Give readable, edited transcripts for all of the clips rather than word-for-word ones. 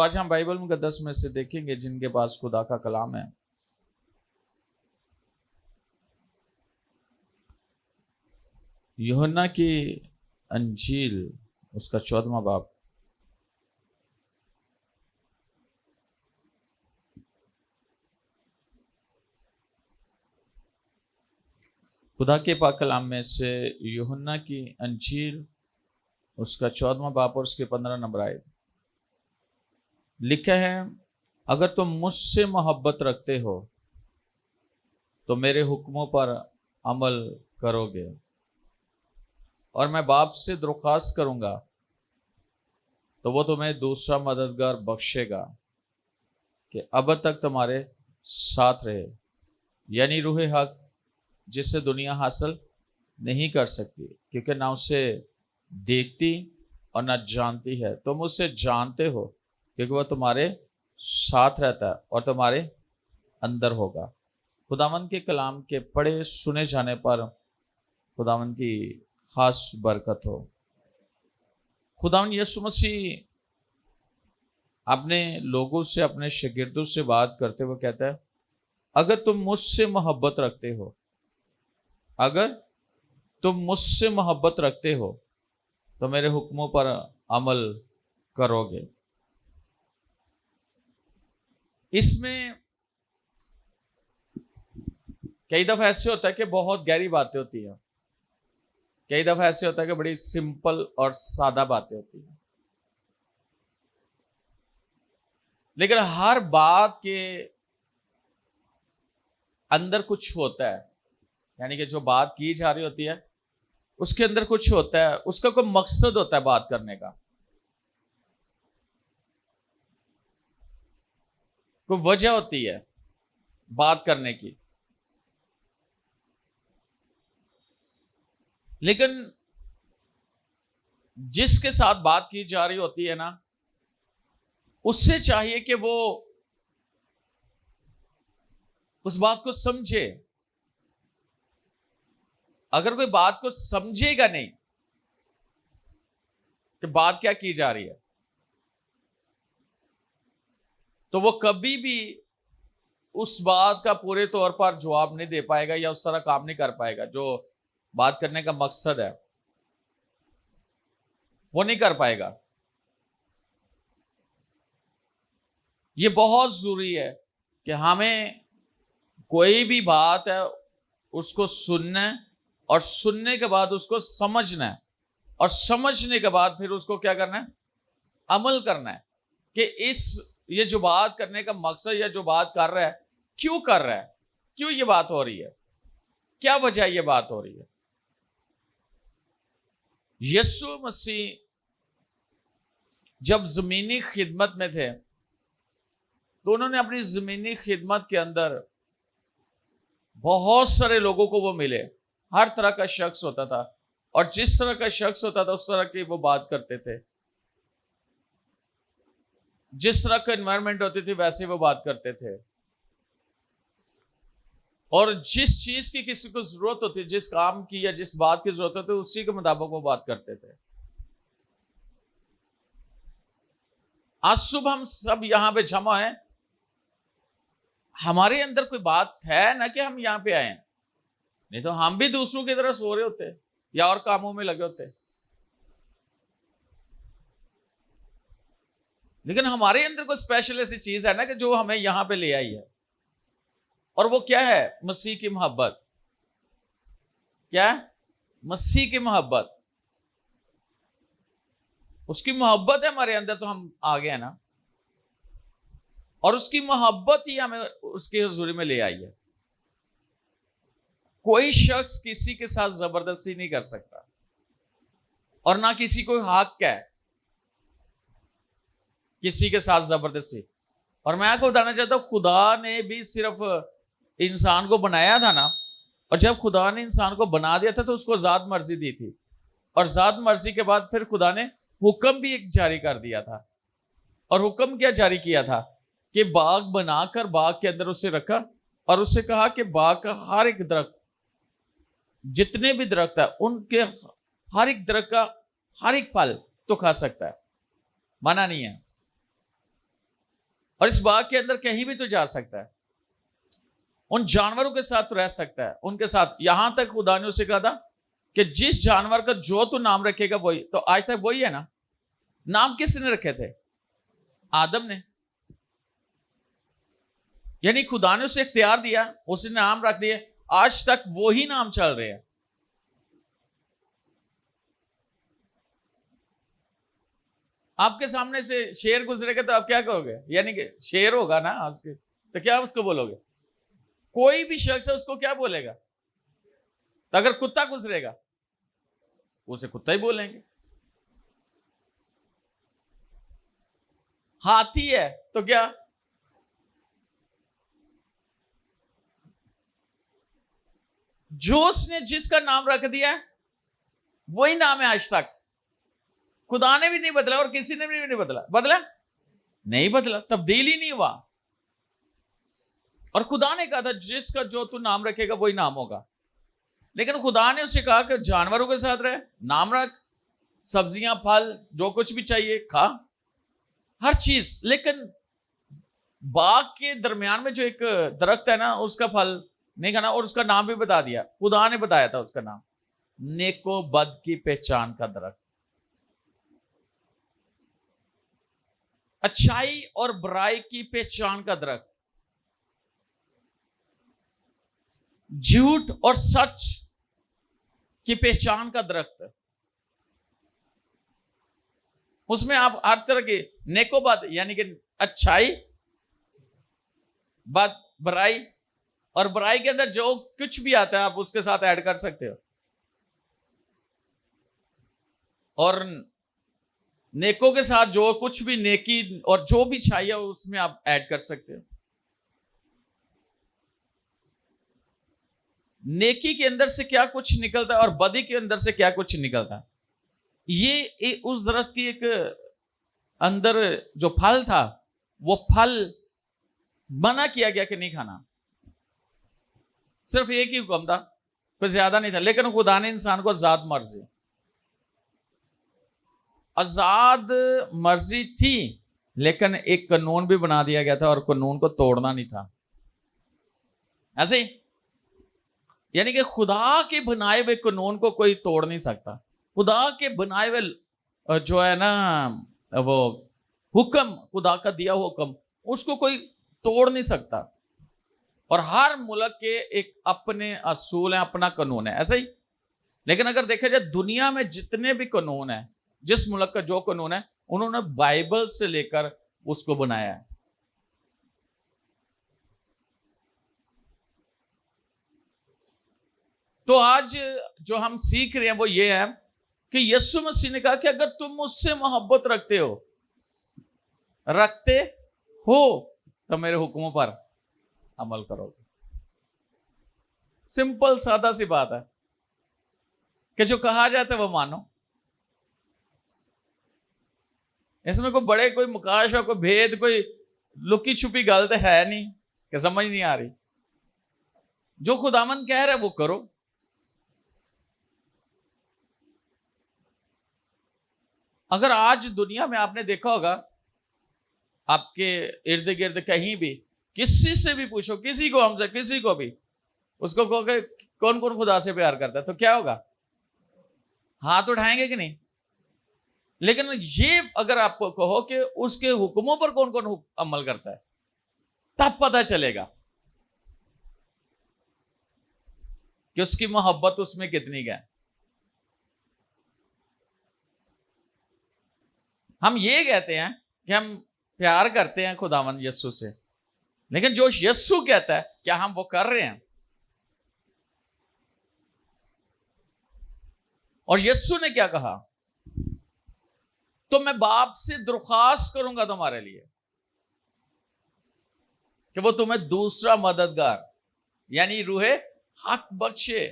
आज हम बाइबल मुकद्दस में से देखेंगे जिनके पास खुदा का कलाम है। यूहन्ना की अंजील उसका 14वां बाब। खुदा के पाक कलाम में से यूहन्ना की अंजील उसका 14वां बाब और उसके 15 नंबर आए लिखा है, अगर तुम मुझसे मोहब्बत रखते हो तो मेरे हुक्मों पर अमल करोगे और मैं बाप से दरख्वास्त करूंगा तो वो तुम्हें दूसरा मददगार बख्शेगा कि अब तक तुम्हारे साथ रहे, यानी रूह हक, जिसे दुनिया हासिल नहीं कर सकती क्योंकि ना उसे देखती और ना जानती है। तुम उसे जानते हो क्योंकि वह तुम्हारे साथ रहता है और तुम्हारे अंदर होगा। खुदावंद के कलाम के पढ़े सुने जाने पर खुदावंद की खास बरकत हो। खुदावंद यीशु मसीह अपने लोगों से, अपने शागिर्दों से बात करते हुए कहता है, अगर तुम मुझसे मोहब्बत रखते हो, अगर तुम मुझसे मोहब्बत रखते हो तो मेरे हुक्मों पर अमल करोगे। इसमें कई दफा ऐसे होता है कि बहुत गहरी बातें होती हैं, कई दफा ऐसे होता है कि बड़ी सिंपल और सादा बातें होती हैं, लेकिन हर बात के अंदर कुछ होता है। यानी कि जो बात की जा रही होती है उसके अंदर कुछ होता है, उसका कोई मकसद होता है बात करने का, कोई वजह होती है बात करने की। लेकिन जिसके साथ बात की जा रही होती है ना, उससे चाहिए कि वो उस बात को समझे। अगर कोई बात को समझेगा नहीं कि बात क्या की जा रही है, तो वो कभी भी उस बात का पूरे तौर पर जवाब नहीं दे पाएगा या उस तरह काम नहीं कर पाएगा। जो बात करने का मकसद है वो नहीं कर पाएगा। ये बहुत जरूरी है कि हमें कोई भी बात है उसको सुनना है और सुनने के बाद उसको समझना है और समझने के बाद फिर उसको क्या करना है, अमल करना है कि ये जो बात करने का मकसद या जो बात कर रहा है क्यों कर रहा है, क्यों ये बात हो रही है, क्या वजह ये बात हो रही है। यीशु मसीह जब जमीनी खिदमत में थे तो उन्होंने अपनी जमीनी खिदमत के अंदर बहुत सारे लोगों को वो मिले। हर तरह का शख्स होता था और जिस तरह का शख्स होता था उस तरह की वो बात करते थे, जिस तरह का एनवायरनमेंट होती थी वैसे वो बात करते थे। और जिस चीज की किसी को जरूरत होती, जिस काम की या जिस बात की जरूरत होती, उसी के मुताबिक वो बात करते थे। आज सुबह हम सब यहां पे जमा हैं, हमारे अंदर कोई बात है ना कि हम यहां पे आए हैं, नहीं तो हम भी दूसरों की तरह सो रहे होते या और कामों में लगे होते। लेकिन हमारे अंदर कोई स्पेशल ऐसी चीज है ना कि जो हमें यहां पे ले आई है, और वो क्या है, मसीह की मोहब्बत। क्या है? मसीह की मोहब्बत। उसकी मोहब्बत है हमारे अंदर तो हम आ गए ना, और उसकी मोहब्बत ही हमें उसकी हुजूरी में ले आई है। कोई शख्स किसी के साथ जबरदस्ती नहीं कर सकता और ना किसी को हक है किसी के साथ जबरदस्ती। और मैं आपको बताना चाहता हूं, खुदा ने भी सिर्फ इंसान को बनाया था ना, और जब खुदा ने इंसान को बना दिया था तो उसको जात मर्जी दी थी, और जात मर्जी के बाद फिर खुदा ने हुक्म भी एक जारी कर दिया था। और हुक्म क्या जारी किया था कि बाग बनाकर बाग के अंदर उसे रखा और उससे कहा कि बाग का हर एक दरख्त, जितने भी दरख्त है उनके हर एक दरख्त का हर एक फल तो खा सकता है, मना नहीं है। और इस बाग के अंदर कहीं भी तो जा सकता है, उन जानवरों के साथ तो रह सकता है, उनके साथ। यहां तक खुदा ने उसे कहा था कि जिस जानवर का जो तू नाम रखेगा वही। तो आज तक वही है ना। नाम किसने रखे थे? आदम ने। यानी खुदा ने उसे इख्तियार दिया, उसने नाम रख दिए, आज तक वही नाम चल रहे हैं। आपके सामने से शेर गुजरेगा तो आप क्या कहोगे? यानी कि शेर होगा ना आज के, तो क्या उसको बोलोगे? कोई भी शख्स है उसको क्या बोलेगा? तो अगर कुत्ता गुजरेगा उसे कुत्ता ही बोलेंगे। हाथी है तो क्या? जो उसने जिसका नाम रख दिया वही नाम है आज तक। खुदा ने भी नहीं बदला और किसी ने भी नहीं बदला नहीं बदला, तब्दील ही नहीं हुआ। और खुदा ने कहा था जिसका जो तू नाम रखेगा वही नाम होगा। लेकिन खुदा ने उसे कहा कि जानवरों के साथ रहे, नाम रख, सब्जियां फल जो कुछ भी चाहिए खा, हर चीज। लेकिन बाग के दरमियान में जो एक दरख्त है ना, उसका फल नहीं खाना। और उसका नाम भी बता दिया, खुदा ने बताया था उसका नाम, नेको बद की पहचान का दरख्त। अच्छाई और बुराई की पहचान का दरख्त, झूठ और सच की पहचान का दरख्त। उसमें आप हर तरह की नेको बद यानी कि अच्छाई, बद बुराई, और बुराई के अंदर जो कुछ भी आता है आप उसके साथ ऐड कर सकते हो। और नेको के साथ जो कुछ भी नेकी और जो भी चाहिए उसमें आप ऐड कर सकते हो। नेकी के अंदर से क्या कुछ निकलता है और बदी के अंदर से क्या कुछ निकलता है। ये उस दरख्त की एक अंदर जो फल था, वो फल मना किया गया कि नहीं खाना। सिर्फ एक ही हुक्म था, कोई ज्यादा नहीं था। लेकिन खुदा ने इंसान को आजाद मर्जी थी, लेकिन एक कानून भी बना दिया गया था और कानून को तोड़ना नहीं था। ऐसे ही यानी कि खुदा के बनाए हुए कानून को कोई तोड़ नहीं सकता। खुदा के बनाए हुए जो है ना वो हुक्म, खुदा का दिया हुआ हुक्म, उसको कोई तोड़ नहीं सकता। और हर मुल्क के एक अपने असूल हैं, अपना कानून है, ऐसा ही। लेकिन अगर देखा जाए दुनिया में जितने भी कानून हैं, जिस मुल्क का जो कानून है, उन्होंने बाइबल से लेकर उसको बनाया है। तो आज जो हम सीख रहे हैं वो ये है कि यीशु मसीह ने कहा कि अगर तुम मुझसे मोहब्बत रखते हो तो मेरे हुक्मों पर अमल करोगे। सिंपल सादा सी बात है कि जो कहा जाता है वो मानो। इसमें कोई बड़े कोई मुकाशा, कोई भेद, कोई लुकी छुपी गल तो है नहीं कि समझ नहीं आ रही। जो खुदावंद कह रहा है वो करो। अगर आज दुनिया में आपने देखा होगा, आपके इर्द गिर्द कहीं भी किसी से भी पूछो, किसी को, हमसे किसी को भी, उसको कहोगे कौन कौन खुदा से प्यार करता है, तो क्या होगा? हाथ उठाएंगे कि नहीं? लेकिन ये अगर आपको कहो कि उसके हुक्मों पर कौन कौन अमल करता है, तब पता चलेगा कि उसकी मोहब्बत उसमें कितनी है। हम ये कहते हैं कि हम प्यार करते हैं खुदावंद यीशु से, लेकिन जो यीशु कहता है क्या हम वो कर रहे हैं? और यीशु ने क्या कहा? तो मैं बाप से दरख्वास्त करूंगा तुम्हारे लिए कि वो तुम्हें दूसरा मददगार यानी रूहे हक बख्शे।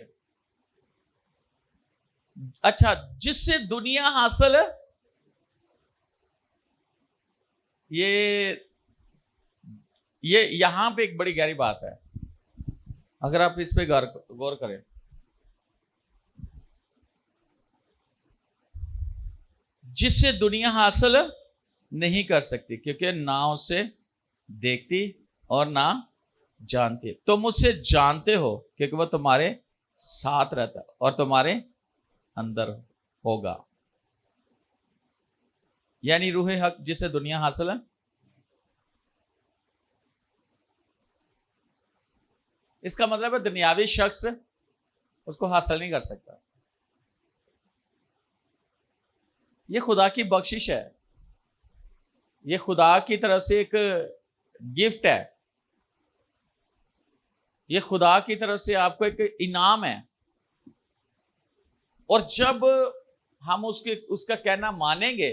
अच्छा, जिससे दुनिया हासिल है, ये यहां पे एक बड़ी गहरी बात है, अगर आप इस पे गौर करें। जिससे दुनिया हासिल नहीं कर सकती, क्योंकि ना उसे देखती और ना जानती। तुम उसे जानते हो क्योंकि वह तुम्हारे साथ रहता है और तुम्हारे अंदर होगा। यानी रूह हक जिसे दुनिया हासिल है, इसका मतलब है दुनियावी शख्स उसको हासिल नहीं कर सकता। ये खुदा की बख्शिश है, ये खुदा की तरफ से एक गिफ्ट है, ये खुदा की तरफ से आपको एक इनाम है। और जब हम उसका कहना मानेंगे,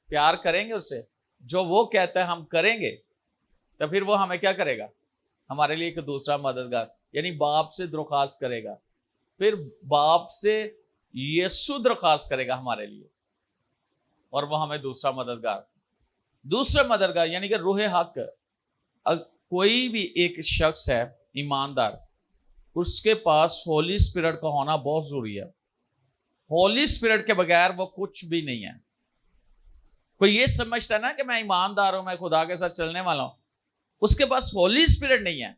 प्यार करेंगे उससे, जो वो कहता है हम करेंगे, तो फिर वो हमें क्या करेगा, हमारे लिए एक दूसरा मददगार यानी बाप से दरख्वास्त करेगा। फिर बाप से यीशु दरख्वास्त करेगा हमारे लिए, और वो हमें दूसरा मददगार यानी कि रूह हक। कोई भी एक शख्स है ईमानदार, उसके पास होली स्पिरिट का होना बहुत जरूरी है। होली स्पिरिट के बगैर वो कुछ भी नहीं है। कोई ये समझता है ना कि मैं ईमानदार हूं, मैं खुदा के साथ चलने वाला हूं, उसके पास होली स्पिरिट नहीं है,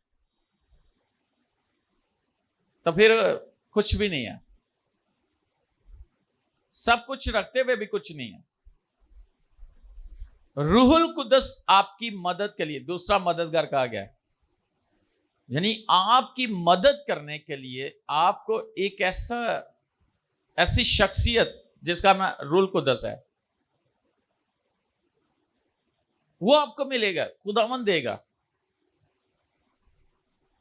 तो फिर कुछ भी नहीं है। सब कुछ रखते हुए भी कुछ नहीं है। रूहुल कुद्दस आपकी मदद के लिए दूसरा मददगार कहा गया है, यानी आपकी मदद करने के लिए आपको एक ऐसी शख्सियत जिसका नाम रूहुल कुद्दस है, वो आपको मिलेगा, खुदावंद देगा।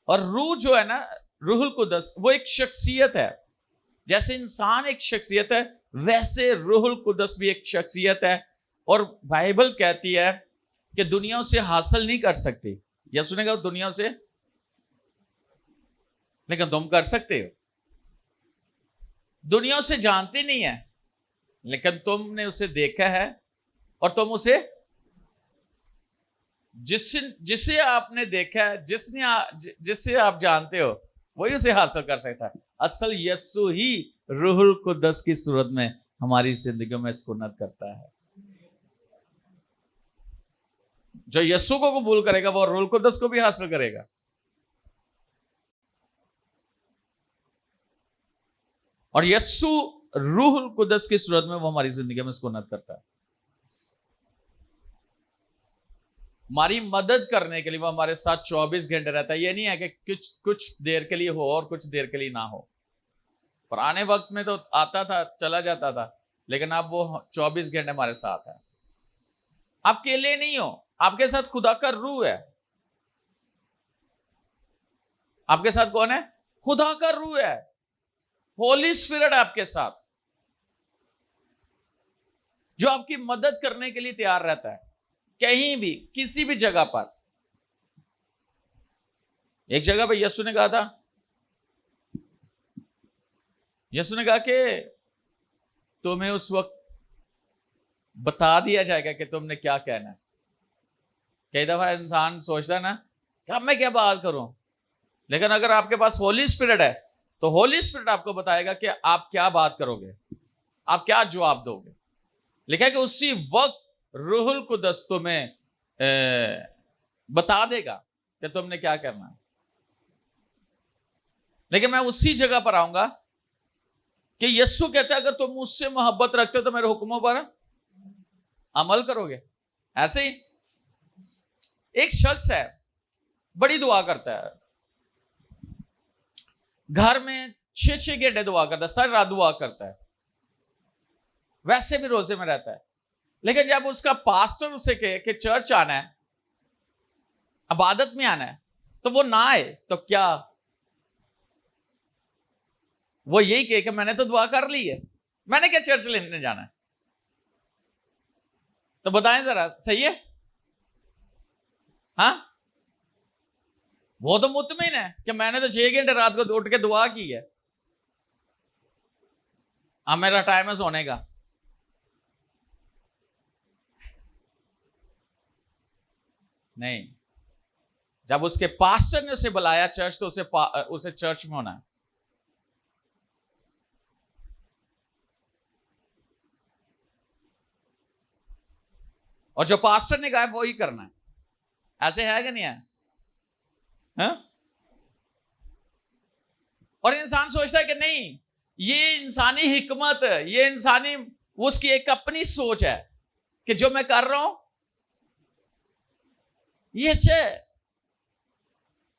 और रूह जो है ना, रूहुल कुद्दस, वो एक शख्सियत है। जैसे इंसान एक शख्सियत है, वैसे रूहुल कुद्दस भी एक शख्सियत है। और बाइबल कहती है कि दुनिया उसे हासिल नहीं कर सकती। या सुनेगा दुनिया से, लेकिन तुम कर सकते हो। दुनिया उसे जानती नहीं है, लेकिन तुमने उसे देखा है और तुम उसे, जिसे आपने देखा है, जिसे आप जानते हो, वही उसे हासिल कर सकता है। असल यस्सु ही रूहुल कुद्दस की सूरत में हमारी जिंदगी में सुकूनत करता है। जो यस्सु को कबूल करेगा वो रूहुल कुद्दस को भी हासिल करेगा। और यस्सु रूहुल कुद्दस की सूरत में वो हमारी जिंदगी में सुकूनत करता है। हमारी मदद करने के लिए वो हमारे साथ 24 घंटे रहता है। ये नहीं है कि कुछ देर के लिए हो और कुछ देर के लिए ना हो। पुराने वक्त में तो आता था, चला जाता था, लेकिन अब वो 24 घंटे हमारे साथ है। आप अकेले नहीं हो, आपके साथ खुदा का रूह है। आपके साथ कौन है? खुदा का रूह है, होली स्पिरिट आपके साथ, जो आपकी मदद करने के लिए तैयार रहता है, कहीं भी किसी भी जगह पर। एक जगह पर यीशु ने कहा कि तुम्हें उस वक्त बता दिया जाएगा कि तुमने क्या कहना है। कई दफा इंसान सोचता है ना कि अब मैं क्या बात करूं, लेकिन अगर आपके पास होली स्पिरिट है तो होली स्पिरिट आपको बताएगा कि आप क्या बात करोगे, आप क्या जवाब दोगे। लिखा है कि उसी वक्त रूहुल कुद्दस तुम्हें बता देगा कि तुमने क्या करना है। लेकिन मैं उसी जगह पर आऊंगा कि यीशु कहता है अगर तुम मुझसे मोहब्बत रखते हो तो मेरे हुक्मों पर अमल करोगे। ऐसे ही एक शख्स है, बड़ी दुआ करता है, घर में 6 घंटे दुआ करता है, सारी रात दुआ करता है, वैसे भी रोजे में रहता है। लेकिन जब उसका पास्टर उसे कहे कि चर्च आना है, इबादत में आना है, तो वो ना आए तो क्या? वो यही कहे कि मैंने तो दुआ कर ली है, मैंने क्या चर्च लेने जाना है? तो बताएं जरा, सही है? हाँ, वो तो मुतमिन है कि मैंने तो 6 घंटे रात को उठ के दुआ की है, अब मेरा टाइम है सोने का। नहीं, जब उसके पास्टर ने उसे बुलाया चर्च, तो उसे चर्च में होना है। और जो पास्टर ने कहा है वो ही करना है। ऐसे है कि नहीं है? हाँ? और इंसान सोचता है कि नहीं, ये इंसानी हिकमत, ये इंसानी, उसकी एक अपनी सोच है कि जो मैं कर रहा हूं ये अच्छा है।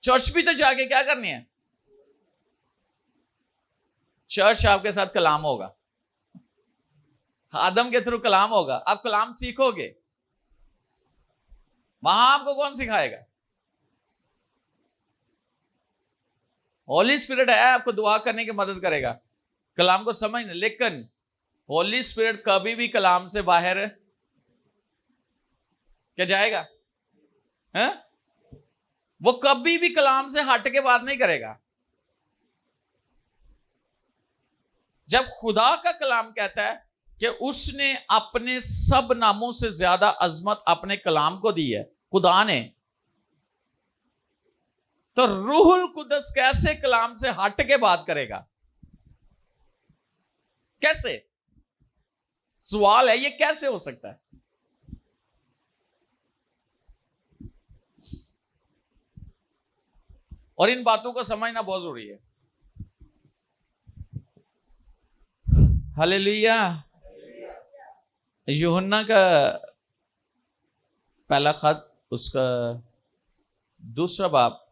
चर्च भी तो जाके क्या करनी है? चर्च आपके साथ कलाम होगा, आदम के थ्रू कलाम होगा, आप कलाम सीखोगे, वहां आपको कौन सिखाएगा? होली स्पिरिट है, आपको दुआ करने की मदद करेगा, कलाम को समझना। लेकिन होली स्पिरिट कभी भी कलाम से बाहर क्या जाएगा? है? वो कभी भी कलाम से हट के बात नहीं करेगा। जब खुदा का कलाम कहता है कि उसने अपने सब नामों से ज्यादा अजमत अपने कलाम को दी है, खुदा ने, तो रूहुल कुदस कैसे कलाम से हट के बात करेगा? कैसे? सवाल है, ये कैसे हो सकता है? और इन बातों को समझना बहुत जरूरी है। हालेलुया। यूहन्ना का पहला खत, उसका दूसरा बाब,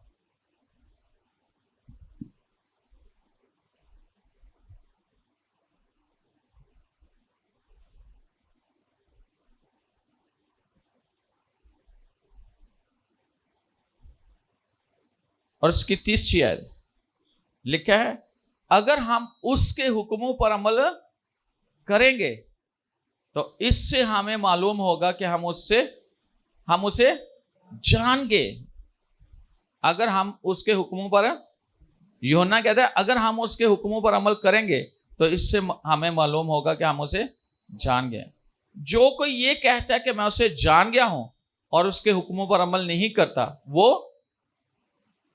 और उसकी 30 आयत लिखा है, अगर हम उसके हुक्मों पर अमल करेंगे तो इससे हमें मालूम होगा कि हम उसे जान गए। अगर हम उसके हुक्मों पर, यूहन्ना कहता है अगर हम उसके हुक्मों पर अमल करेंगे तो इससे हमें मालूम होगा कि हम उसे जान गए। जो कोई ये कहता है कि मैं उसे जान गया हूं और उसके हुक्मों पर अमल नहीं करता, वो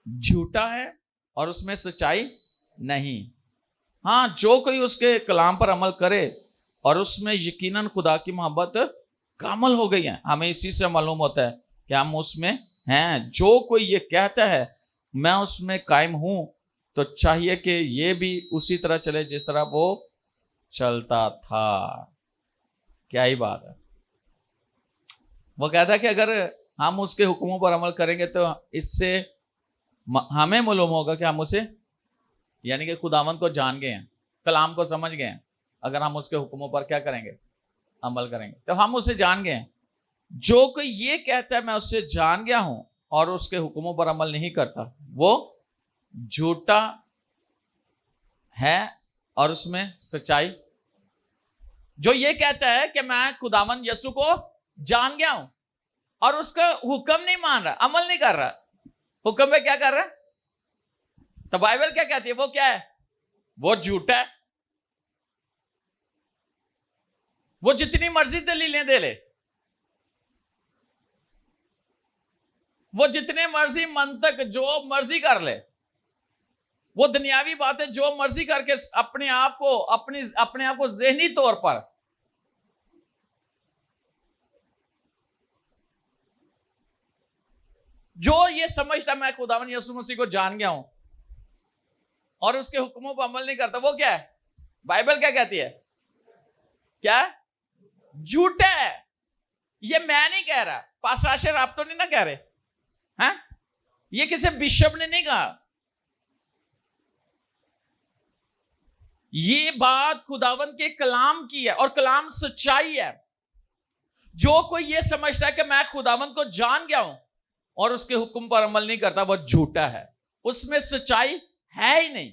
झूठा है और उसमें सच्चाई नहीं। हाँ, जो कोई उसके कलाम पर अमल करे और उसमें यकीनन खुदा की मोहब्बत कामल हो गई है, हमें इसी से मालूम होता है कि हम उसमें हैं। जो कोई ये कहता है मैं उसमें कायम हूं, तो चाहिए कि ये भी उसी तरह चले जिस तरह वो चलता था। क्या ही बात है। वो कहता है कि अगर हम उसके हुक्मों पर अमल करेंगे तो इससे हमें मालूम होगा कि हम उसे, यानी कि खुदावंद को जान गए हैं, कलाम को समझ गए हैं। अगर हम उसके हुक्मों पर क्या करेंगे? अमल करेंगे, तो हम उसे जान गए हैं। जो कोई ये कहता है मैं उससे जान गया हूं और उसके हुक्मों पर अमल नहीं करता, वो झूठा है और उसमें सच्चाई। जो ये कहता है कि मैं खुदावंद यीशु को जान गया हूं और उसका हुक्म नहीं मान रहा, अमल नहीं कर रहा, हुक्म पे क्या कर रहा है, तो बाइबल क्या कहती है? वो क्या है? वो झूठा है। वो जितनी मर्जी दलीलें दे ले, वो जितने मर्जी मंतक जो मर्जी कर ले, वो दुनियावी बातें जो मर्जी करके अपने आप को ज़हनी तौर पर जो ये समझता मैं खुदावंद यीशु मसीह को जान गया हूं और उसके हुक्मों पर अमल नहीं करता, वो क्या है? बाइबल क्या कहती है? क्या? झूठा है। ये मैं नहीं कह रहा, पास्टर आशिर आप तो नहीं ना कह रहे हैं, ये किसी बिशप ने नहीं कहा। ये बात खुदावंद के कलाम की है और कलाम सच्चाई है। जो कोई ये समझता है कि मैं खुदावंद को जान गया हूं और उसके हुक्म पर अमल नहीं करता, वो झूठा है, उसमें सच्चाई है ही नहीं।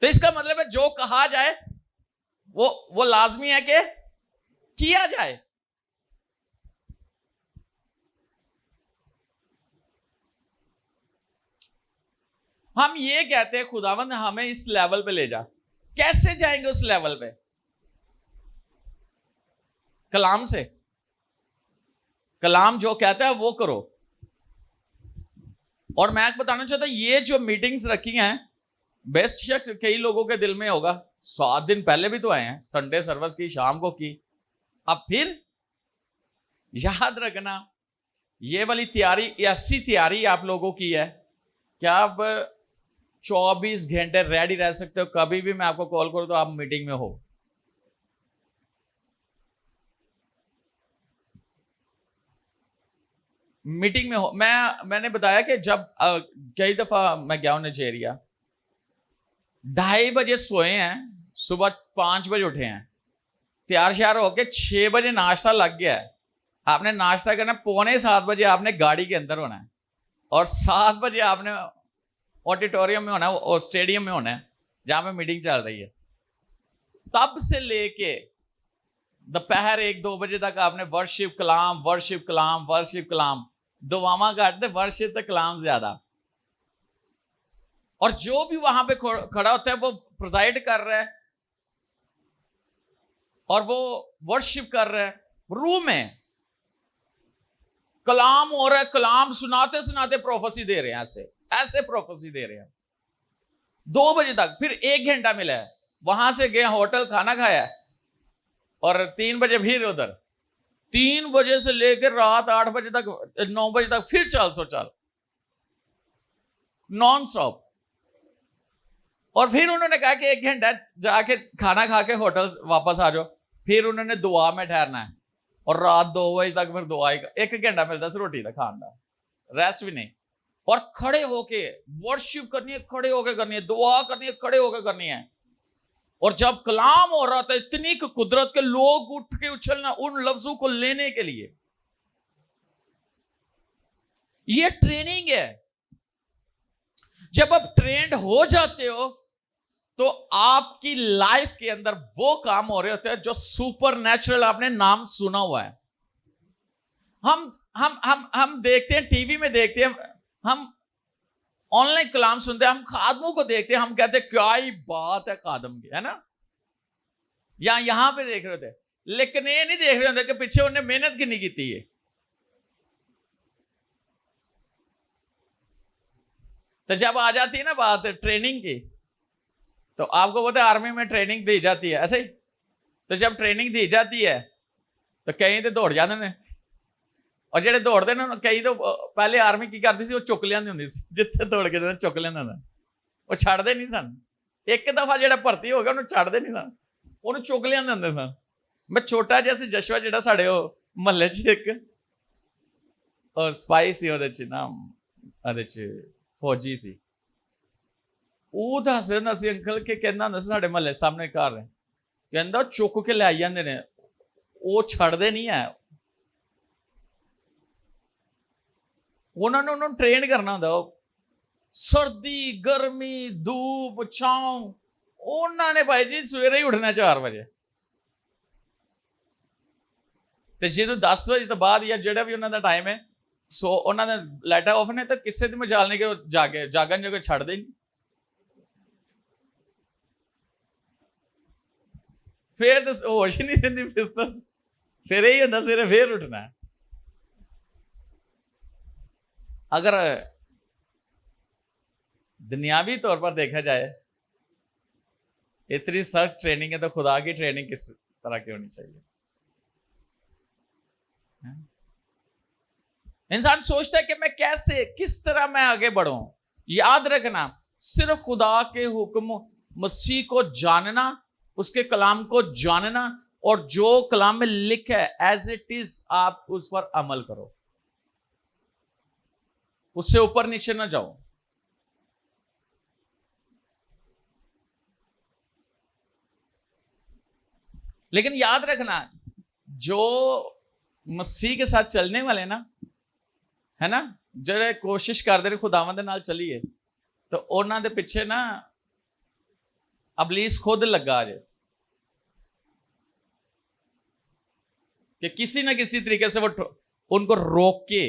तो इसका मतलब है जो कहा जाए वो लाजमी है कि किया जाए। हम ये कहते हैं खुदावंद हमें इस लेवल पे ले जा, कैसे जाएंगे उस लेवल पे? कलाम से। कलाम जो कहता है वो करो। और मैं बताना चाहता हूं, ये जो मीटिंग्स रखी हैं, बेशक कई लोगों के दिल में होगा, 7 दिन पहले भी तो आए हैं, संडे सर्विस की शाम को की, अब फिर याद रखना, ये वाली तैयारी, ऐसी तैयारी आप लोगों की है कि आप 24 घंटे रेडी रह सकते हो। कभी भी मैं आपको कॉल करूं तो आप मीटिंग में हो। मीटिंग में हो। मैंने बताया कि जब कई दफा मैं गया हूं नाइजीरिया, 2:30 बजे सोए हैं, सुबह 5 बजे उठे हैं, तैयार श्यार होके 6 बजे नाश्ता लग गया है। आपने नाश्ता करना, 6:45 बजे आपने गाड़ी के अंदर होना है, और 7 बजे आपने ऑडिटोरियम में होना है और स्टेडियम में होना है जहां पे मीटिंग चल रही है। तब से लेके दोपहर 1-2 बजे तक आपने वर्शिप कलाम, वर्शिप कलाम, वर्शिप कलाम, दुआमा काटते, वर्शिप तक कलाम ज्यादा। और जो भी वहां पे खड़ा होता है वो प्रिजाइड कर रहा है और वो वर्शिप कर रहा है। रूम में कलाम हो रहा है, कलाम सुनाते सुनाते प्रोफेसी दे रहे हैं, ऐसे ऐसे प्रोफेसी दे रहे हैं 2 बजे तक। फिर 1 घंटा मिला है, वहां से गए होटल, खाना खाया, और 3 बजे फिर उधर, 3 बजे से लेकर रात 8 बजे तक, 9 बजे तक फिर चल नॉन स्टॉप। और फिर उन्होंने कहा कि 1 घंटा जाके खाना खा के होटल वापस आ जाओ। फिर उन्होंने दुआ में ठहरना है, और रात 2 बजे तक फिर दुआ ही 1 घंटा मिलता है रोटी का खाने का, रेस्ट भी नहीं। और खड़े होके वर्शिप करनी है, खड़े होके करनी है, दुआ करनी है, खड़े होके करनी है। और जब कलाम हो रहा था, इतनी कुदरत के लोग उठ के उछलना उन लफ्जों को लेने के लिए। ये ट्रेनिंग है। जब आप ट्रेंड हो जाते हो तो आपकी लाइफ के अंदर वो काम हो रहे होते हैं जो सुपर नेचुरल, आपने नाम सुना हुआ है। हम देखते हैं, टीवी में देखते हैं, हम ऑनलाइन कलाम सुनते हैं, हम खादमों को देखते हैं, हम कहते हैं क्या ही बात है खादम की, है ना, या यहां पे देख रहे थे। लेकिन ये नहीं देख रहे होते कि पीछे उन्हें मेहनत कितनी की थी। तो जब आ जाती है ना बात ट्रेनिंग की, तो आपको पता है आर्मी में ट्रेनिंग दी जाती है, ऐसे ही। तो जब ट्रेनिंग दी जाती है तो कई तो दौड़ जाते हैं, और ਜਿਹੜੇ ਦੌੜਦੇ ਨੇ ਕਈ तो पहले आर्मी की करती सी, वो चुक लियांदी हुंदी सी, जिथे दौड़ के चुक लियांदा ना, वो छड्डदे नहीं सन। एक दफा ਜਿਹੜਾ भर्ती हो गया ਉਹਨੂੰ ਛੱਡਦੇ ਨਹੀਂ ਸਨ, ਉਹਨੂੰ ਚੁੱਕ ਲਿਆਂਦੇ ਹੁੰਦੇ ਸਨ। मैं छोटा ਜਿਹਾ ਸੀ ਜਸ਼ਵਾ, ਜਿਹੜਾ ਸਾਡੇ ਉਹ ਮਹੱਲੇ 'ਚ ਇੱਕ ਸਪਾਈ ਸੀ, ਉਹਦੇ 'ਚ ਨਾ, ਉਹਦੇ 'ਚ ਫੌਜੀ ਸੀ। ਉਹ ਦੱਸਦੇ ਹੁੰਦਾ ਸੀ ਅੰਕਲ ਕਿ ਕਹਿੰਦਾ ਹੁੰਦਾ ਸੀ ਸਾਡੇ ਮਹੱਲੇ ਸਾਹਮਣੇ ਘਰ ਹੈ, ਕਹਿੰਦਾ ਚੁੱਕ ਕੇ ਲੈ ਜਾਂਦੇ ਨੇ, ਉਹ ਛੱਡਦੇ ਨਹੀਂ ਹੈ। ਉਹਨਾਂ ਨੂੰ ਉਹਨੂੰ ਟ੍ਰੇਨ ਕਰਨਾ ਹੁੰਦਾ, सर्दी गर्मी धूप छांव, उन्होंने भाई जी सवेरे ही उठना 4 बजे, ਤੇ ਜਦੋਂ 10 ਵਜੇ ਤੋਂ ਬਾਅਦ ਜਾਂ ਜਿਹੜਾ ਵੀ ਉਹਨਾਂ ਦਾ ਟਾਈਮ ਹੈ, ਸੋ ਉਹਨਾਂ ਦੇ ਲਾਈਟਾਂ ਆਫ ਨੇ, ਤਾਂ ਕਿਸੇ ਦੀ ਮਜਾਲ ਨਹੀਂ ਕਿ ਉਹ ਜਾਗਣ ਜੋਗੇ ਛੱਡਦੇ ਨਹੀਂ। ਫਿਰ ਤਾਂ ਹੋਸ਼ ਹੀ ਨਹੀਂ ਰਹਿੰਦੀ, ਫਿਰ ਇਹੀ ਹੁੰਦਾ ਸਵੇਰੇ ਫਿਰ ਉੱਠਣਾ। अगर दुनियावी तौर पर देखा जाए, इतनी सख्त ट्रेनिंग है, तो खुदा की ट्रेनिंग किस तरह की होनी चाहिए। इंसान सोचता है कि मैं कैसे, किस तरह मैं आगे बढ़ूं। याद रखना, सिर्फ खुदा के हुक्म, मसीह को जानना, उसके कलाम को जानना, और जो कलाम में लिखा है एज इट इज आप उस पर अमल करो, उससे ऊपर नीचे ना जाओ। लेकिन याद रखना, जो मसीह के साथ चलने वाले ना, है ना, ਜਿਹੜੇ ਕੋਸ਼ਿਸ਼ ਕਰਦੇ ਨੇ ਖੁਦਾਵੰਦ ਦੇ ਨਾਲ ਚੱਲੀਏ, तो ਉਹਨਾਂ ਦੇ ਪਿੱਛੇ ਨਾ अबलीस खुद लगा जे कि किसी ना किसी तरीके से वो उनको रोके।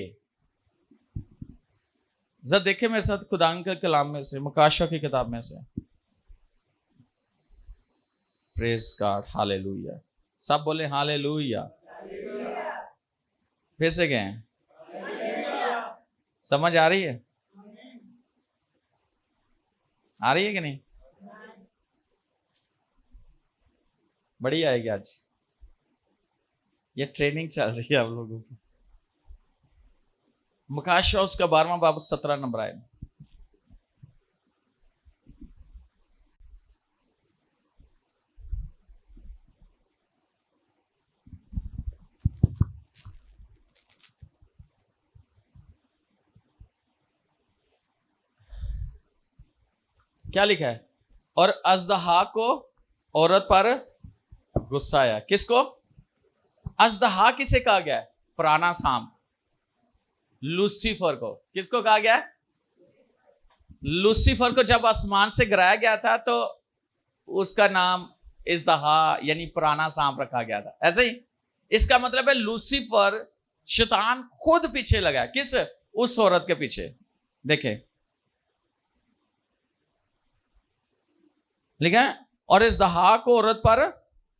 जरा देखे मेरे साथ खुदा के कलाम में से, मुकाशा की किताब में से, प्रेज गॉड, हालेलुया। सब बोले हालेलुया। फिर से गए, समझ आ रही है? आ रही है कि नहीं? बड़ी आएगी आज। ये ट्रेनिंग चल रही है आप लोगों की। मुकाशा उसका 12वां बाब 17 नंबर आए। क्या लिखा है? और अजदहा को औरत पर गुस्सा आया। किसको? अजदहा किसे कहा गया है? पुराना साम, लूसीफर को। किसको कहा गया है? लूसीफर को जब आसमान से गिराया गया था तो उसका नाम इजदहा यानी पुराना सांप रखा गया था। ऐसे ही इसका मतलब है लूसीफर शैतान खुद पीछे लगा। किस? उस औरत के पीछे। देखें लिखा है, और इजदहा को औरत पर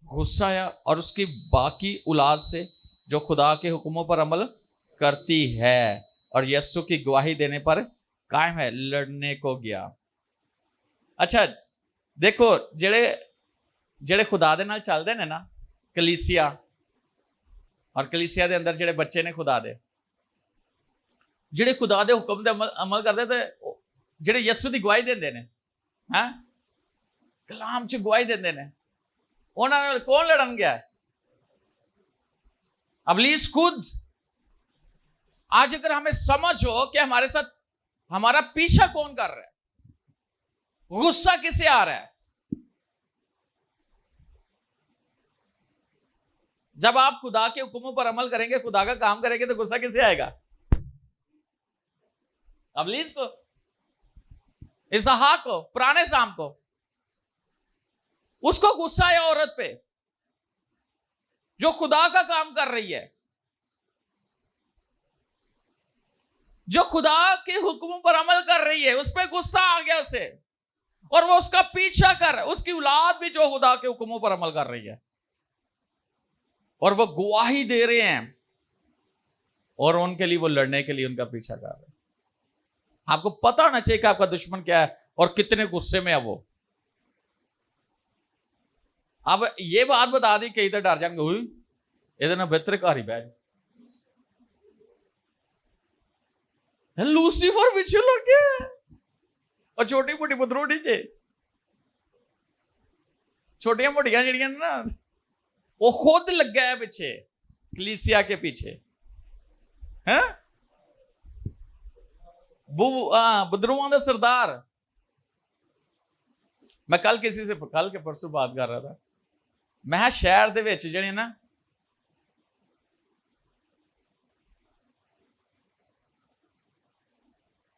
गुस्सा आया और उसकी बाकी औलाद से जो खुदा के हुक्मों पर अमल करती है और यस्सु की गवाही देने पर कायम है, लड़ने को गया। अच्छा देखो, जेड़े खुदा दे नाल चलदे ने ना, कलीसिया, और कलीसिया दे अंदर जेड़े बच्चे ने खुदा दे, जेड़े खुदा दे हुक्म दे अमल करदे ते जेड़े यस्सु दी गवाही देंदे ने, हां कलाम च गवाही देंदे ने, उन्हां नाल कौन लड़न गया है? अबलीस खुद। आज अगर हमें समझ हो कि हमारे साथ हमारा पीछा कौन कर रहा है, गुस्सा किसे आ रहा है, जब आप खुदा के हुक्मों पर अमल करेंगे, खुदा का काम करेंगे, तो गुस्सा किसे आएगा? अबलीस को, इजहा को, पुराने साम को। उसको गुस्सा है औरत पे जो खुदा का काम कर रही है, जो खुदा के हुक्मों पर अमल कर रही है, उस पर गुस्सा आ गया उसे, और वो उसका पीछा कर रहा है। उसकी औलाद भी जो खुदा के हुक्मों पर अमल कर रही है और वो गवाही दे रहे हैं, और उनके लिए वो लड़ने के लिए उनका पीछा कर रहे हैं। आपको पता होना चाहिए कि आपका दुश्मन क्या है और कितने गुस्से में है वो। अब ये बात बता दी, कई तो डर जाएंगे, हुई ये ना बेहतर घर ही बैठ, लूसीफर पीछे लग गया और छोटी मोटी पथरोटी चे, छोटिया मोटिया जड़ियां ना, वो खुद लग गया है पीछे, कलीसिया के पीछे है। बदरुआं दा सरदार। मैं कल किसी से कल के परसों बात कर रहा था, मैं शहर दे विच जेहड़े ना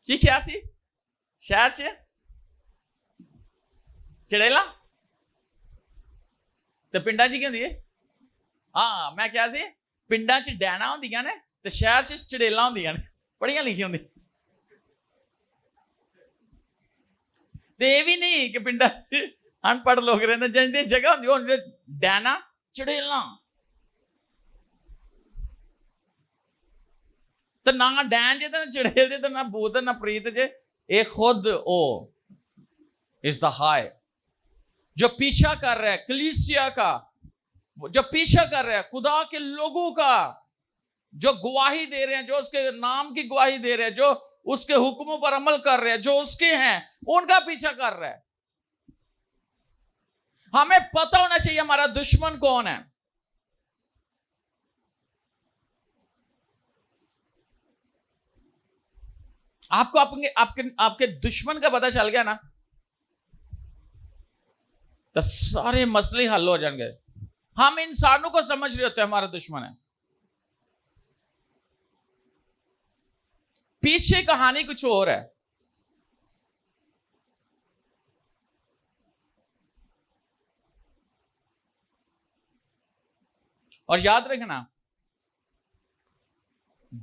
की क्या सी शहर च चड़ेला ते पिंडा च की होंदी है? हाँ मैं क्या सी, पिंडा च डैना होंदियां ने ते शहर च चड़ेला होंदियां ने, पढ़ियां लिखी होंदी। ते ये भी नहीं कि पिंडा अनपढ़ लोग रहते, जिंदी जगह होंदी डैना चड़ेला, तो ना डैन जे ना चड़ेल जे, ना भूत ना प्रीत जे, ये खुद ओ इजदहा है जो पीछा कर रहा है कलीसिया का, जो पीछा कर रहा है खुदा के लोगों का, जो गवाही दे रहे हैं, जो उसके नाम की गवाही दे रहे हैं, जो उसके हुक्मों पर अमल कर रहे हैं, जो उसके हैं, उनका पीछा कर रहा है। हमें पता होना चाहिए हमारा दुश्मन कौन है। आपको आपके आपके आपके दुश्मन का पता चल गया ना, तो सारे मसले हल हो जाएंगे। हम इंसानों को समझ रहे होते हैं हमारा दुश्मन है, पीछे कहानी कुछ और है। और याद रखना,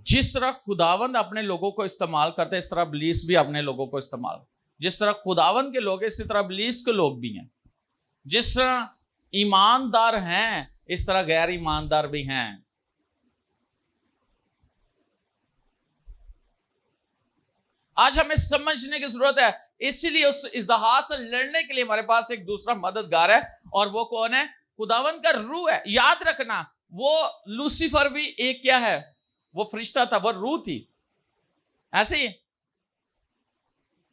जिस तरह खुदावंद अपने लोगों को इस्तेमाल करते हैं, इस तरह इब्लीस भी अपने लोगों को इस्तेमाल, जिस तरह खुदावंद के लोग इसी तरह इब्लीस के लोग भी हैं। जिस तरह ईमानदार हैं इस तरह गैर ईमानदार भी हैं। आज हमें समझने की जरूरत है, इसीलिए उस इजहार से लड़ने के लिए हमारे पास एक दूसरा मददगार है, और वो कौन है? खुदावंद का रूह है। याद रखना, वो लूसीफर भी एक क्या है, वो फरिश्ता था, वो रूह थी। ऐसे ही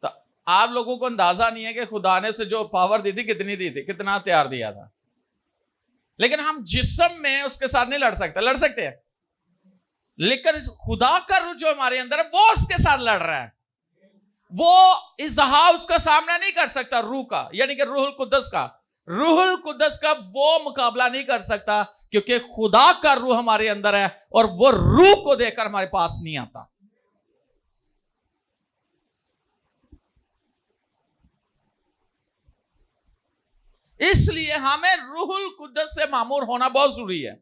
तो आप लोगों को अंदाजा नहीं है कि खुदा ने से जो पावर दी थी कितनी दी थी, कितना तैयार दिया था। लेकिन हम जिस्म में उसके साथ नहीं लड़ सकते, लड़ सकते हैं, लेकिन खुदा का रूह जो हमारे अंदर है वो उसके साथ लड़ रहा है। वो इस हाउस का सामना नहीं कर सकता रूह का, यानी कि रूहुल कुद्दस का। रूहुल कुद्दस का वो मुकाबला नहीं कर सकता, क्योंकि खुदा का रूह हमारे अंदर है और वो रूह को देकर हमारे पास नहीं आता। इसलिए हमें रूहुल कुद्दस से मामूर होना बहुत जरूरी है।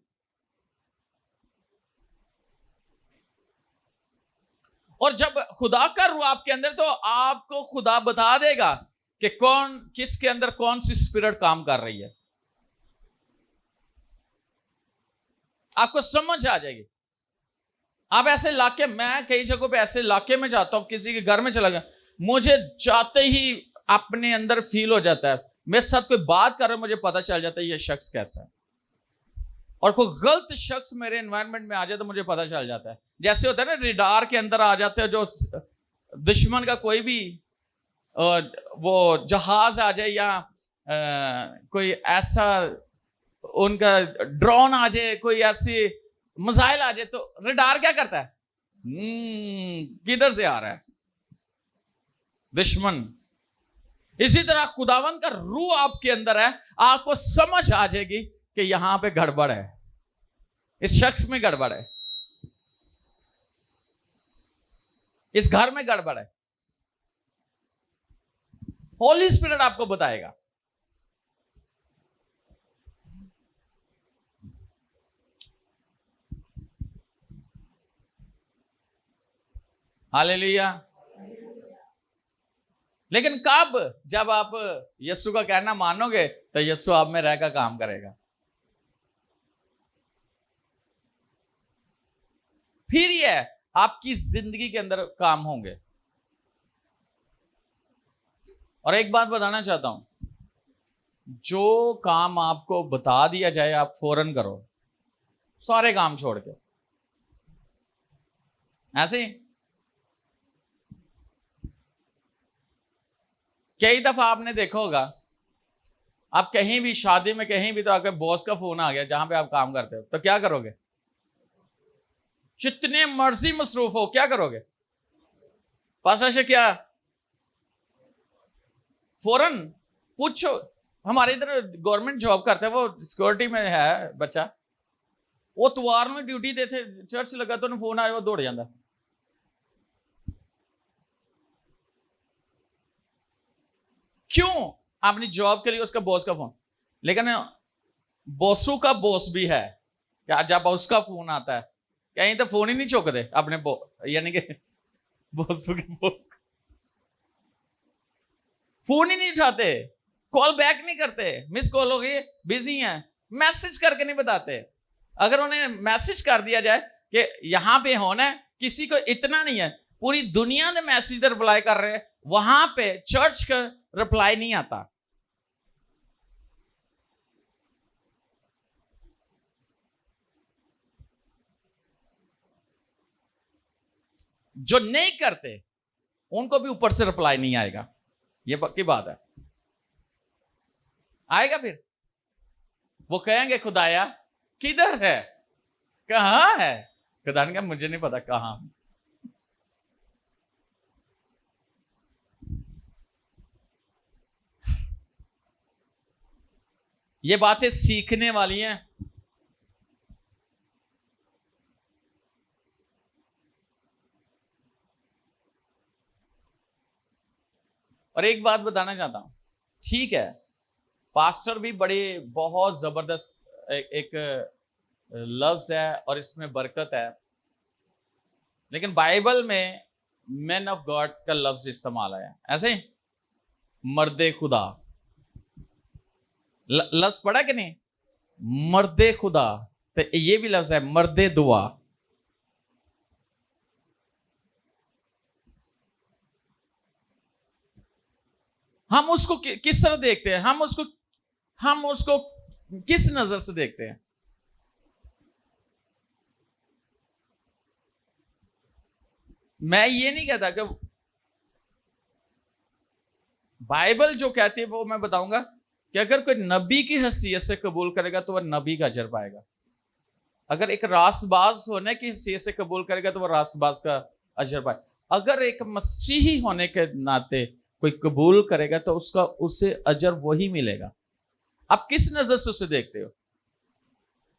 और जब खुदा का रूह आपके अंदर, तो आपको खुदा बता देगा कि कौन किसके अंदर कौन सी स्पिरिट काम कर रही है, आपको समझ आ जाएगी। आप ऐसे इलाके, मैं कई जगहों पे ऐसे इलाके में जाता हूं, किसी के घर में चला गया, मुझे जाते ही अपने अंदर फील हो जाता है, मेरे साथ कोई बात कर रहा है, मुझे पता चल जाता है ये शख्स कैसा है। और कोई गलत शख्स मेरे एनवायरनमेंट में आ जाए तो मुझे पता चल जाता है। जैसे होता है ना, रिडार के अंदर आ जाते हैं, जो दुश्मन का कोई भी वो जहाज आ जाए या कोई ऐसा उनका ड्रोन आ जाए, कोई ऐसी मिसाइल आ जाए, तो रिडार क्या करता है, किधर से आ रहा है दुश्मन। इसी तरह खुदावन का रूह आपके अंदर है, आपको समझ आ जाएगी कि यहां पे गड़बड़ है, इस शख्स में गड़बड़ है, इस घर में गड़बड़ है। होली स्पिरिट आपको बताएगा। हालेलुया। लेकिन कब, जब आप यीशु का कहना मानोगे तो यीशु आप में रहकर काम करेगा। फिर ये आपकी जिंदगी के अंदर काम होंगे। और एक बात बताना चाहता हूं, जो काम आपको बता दिया जाए आप फौरन करो, सारे काम छोड़ के। ऐसे ही कई दफा आपने देखा होगा, आप कहीं भी शादी में कहीं भी, तो आपके बॉस का फोन आ गया जहां पे आप काम करते हो, तो क्या करोगे? जितने मर्जी मसरूफ हो, क्या करोगे? पास्टर से क्या फौरन पूछो। हमारे इधर गवर्नमेंट जॉब करता है, वो सिक्योरिटी में है बच्चा, वो त्वार में ड्यूटी देते, चर्च लगा तो फोन आया, वो दौड़ जाता। क्यों? अपनी जॉब के लिए उसका बॉस का फोन। लेकिन बॉसों का बॉस भी है, क्या जब उसका फोन आता है कहीं तो फोन ही नहीं चुकते अपने यानी कि बॉसों के बॉस का फोन ही नहीं उठाते, कॉल बैक नहीं करते, मिस कॉल हो गई, बिजी हैं, मैसेज करके नहीं बताते। अगर उन्हें मैसेज कर दिया जाए कि यहां पे होना है, किसी को इतना नहीं है, पूरी दुनिया में मैसेज रिप्लाई कर रहे हैं, वहां पे चर्च का रिप्लाई नहीं आता। जो नहीं करते उनको भी ऊपर से रिप्लाई नहीं आएगा, ये पक्की बात है। आएगा फिर वो कहेंगे खुदाया किधर है, कहां है? खुदा ने कहा मुझे नहीं पता कहां। ये बातें सीखने वाली हैं। और एक बात बताना चाहता हूं, ठीक है पास्टर भी बड़े बहुत जबरदस्त एक लफ्ज है और इसमें बरकत है, लेकिन बाइबल में मैन ऑफ गॉड का लफ्ज इस्तेमाल है। ऐसे मर्दे खुदा लफ्ज पढ़ा कि नहीं? मर्दे खुदा, तो ये भी लफ्ज है मर्दे दुआ। हम उसको किस तरह देखते हैं? हम उसको किस नजर से देखते हैं? मैं ये नहीं कहता कि बाइबल जो कहती है वो मैं बताऊंगा कि अगर कोई नबी की हैसियत से कबूल करेगा तो वह नबी का अजर पाएगा। अगर एक रासबाज होने की हैसियत से कबूल करेगा तो वह रासबाज का अजर पाए। अगर एक मसीही होने के नाते कोई कबूल करेगा तो उसका उसे अजर वही मिलेगा। आप किस नजर से उसे देखते हो?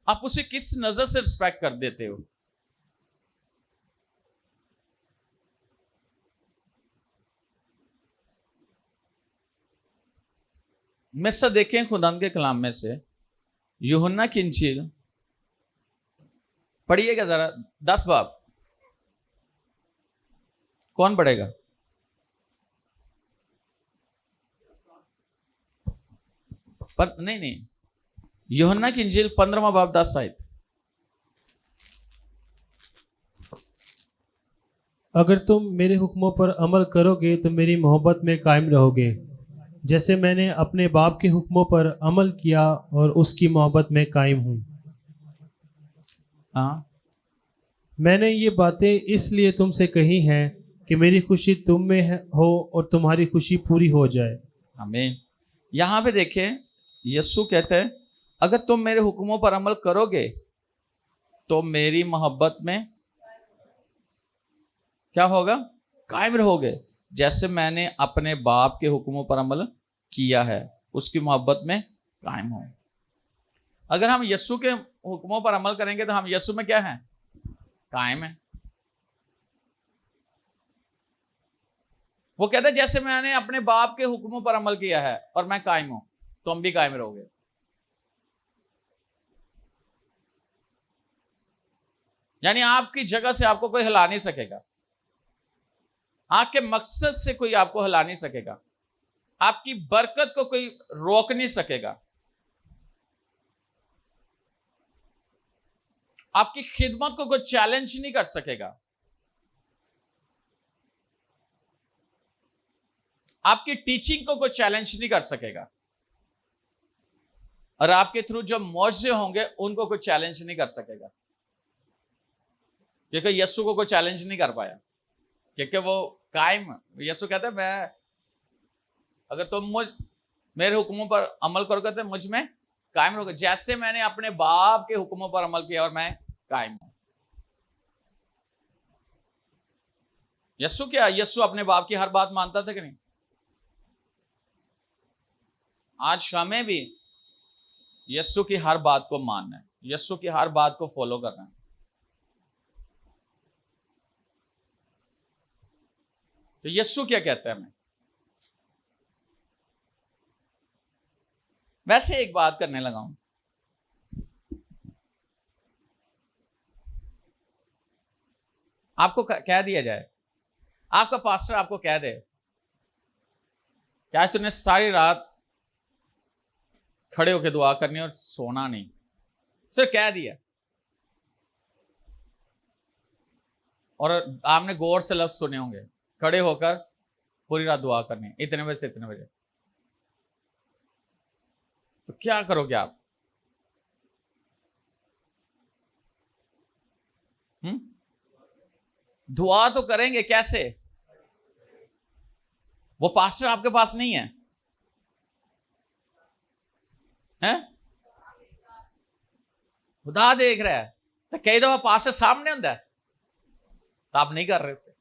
आप उसे किस नजर से रिस्पेक्ट कर देते हो? मैं सब देखें खुदान के कलाम में से यूहन्ना की इंजील पढ़िएगा जरा, 10 बाब। कौन पढ़ेगा? पर नहीं, यूहन्ना की इंजील 15वां बाब 10 आयत। अगर तुम मेरे हुक्मों पर अमल करोगे तो मेरी मोहब्बत में कायम रहोगे, जैसे मैंने अपने बाप के हुक्मों पर अमल किया और उसकी मोहब्बत में कायम हूँ। हाँ, मैंने ये बातें इसलिए तुमसे कही हैं कि मेरी खुशी तुम में हो और तुम्हारी खुशी पूरी हो जाए। आमीन। यहां पे देखें, यीशु कहते हैं अगर तुम मेरे हुक्मों पर अमल करोगे तो मेरी मोहब्बत में क्या होगा? कायम रहोगे, जैसे मैंने अपने बाप के हुक्मों पर अमल किया है उसकी मोहब्बत में कायम हो। अगर हम यीशु के हुक्मों पर अमल करेंगे तो हम यीशु में क्या है? कायम है। वो कहते हैं जैसे मैंने अपने बाप के हुक्मों पर अमल किया है और मैं कायम हूं, तुम भी कायम रहोगे। यानी आपकी जगह से आपको कोई हिला नहीं सकेगा, आपके मकसद से कोई आपको हिला नहीं सकेगा, आपकी बरकत को कोई रोक नहीं सकेगा, आपकी खिदमत को कोई चैलेंज नहीं कर सकेगा, आपकी टीचिंग को कोई चैलेंज नहीं कर सकेगा, और आपके थ्रू जो मौजे होंगे उनको कोई चैलेंज नहीं कर सकेगा। क्योंकि यीशु को कोई चैलेंज नहीं कर पाया, क्योंकि वो कायम। यीशु कहता है मैं अगर तुम मेरे हुक्मों पर अमल करोगे तो मुझ में कायम रहोगे, जैसे मैंने अपने बाप के हुक्मों पर अमल किया और मैं कायम हूं। यीशु क्या, यीशु अपने बाप की हर बात मानता था कि नहीं? आज हमें भी यीशु की हर बात को मानना है, यीशु की हर बात को फॉलो करना है। तो यीशु क्या कहता है हमें? वैसे एक बात करने लगा हूं, आपको कह दिया जाए, आपका पास्टर आपको कह दे कि आज तूने सारी रात खड़े होकर दुआ करनी और सोना नहीं, सिर्फ कह दिया, और आपने गौर से लफ्ज सुने होंगे खड़े होकर पूरी रात दुआ करनी इतने बजे से इतने बजे, तो क्या करोगे आप? दुआ तो करेंगे, कैसे? वो पास्टर आपके पास नहीं है, हैं? खुदा देख रहा है। तो कई दफा पास्टर सामने होता है तो आप नहीं कर रहे होते,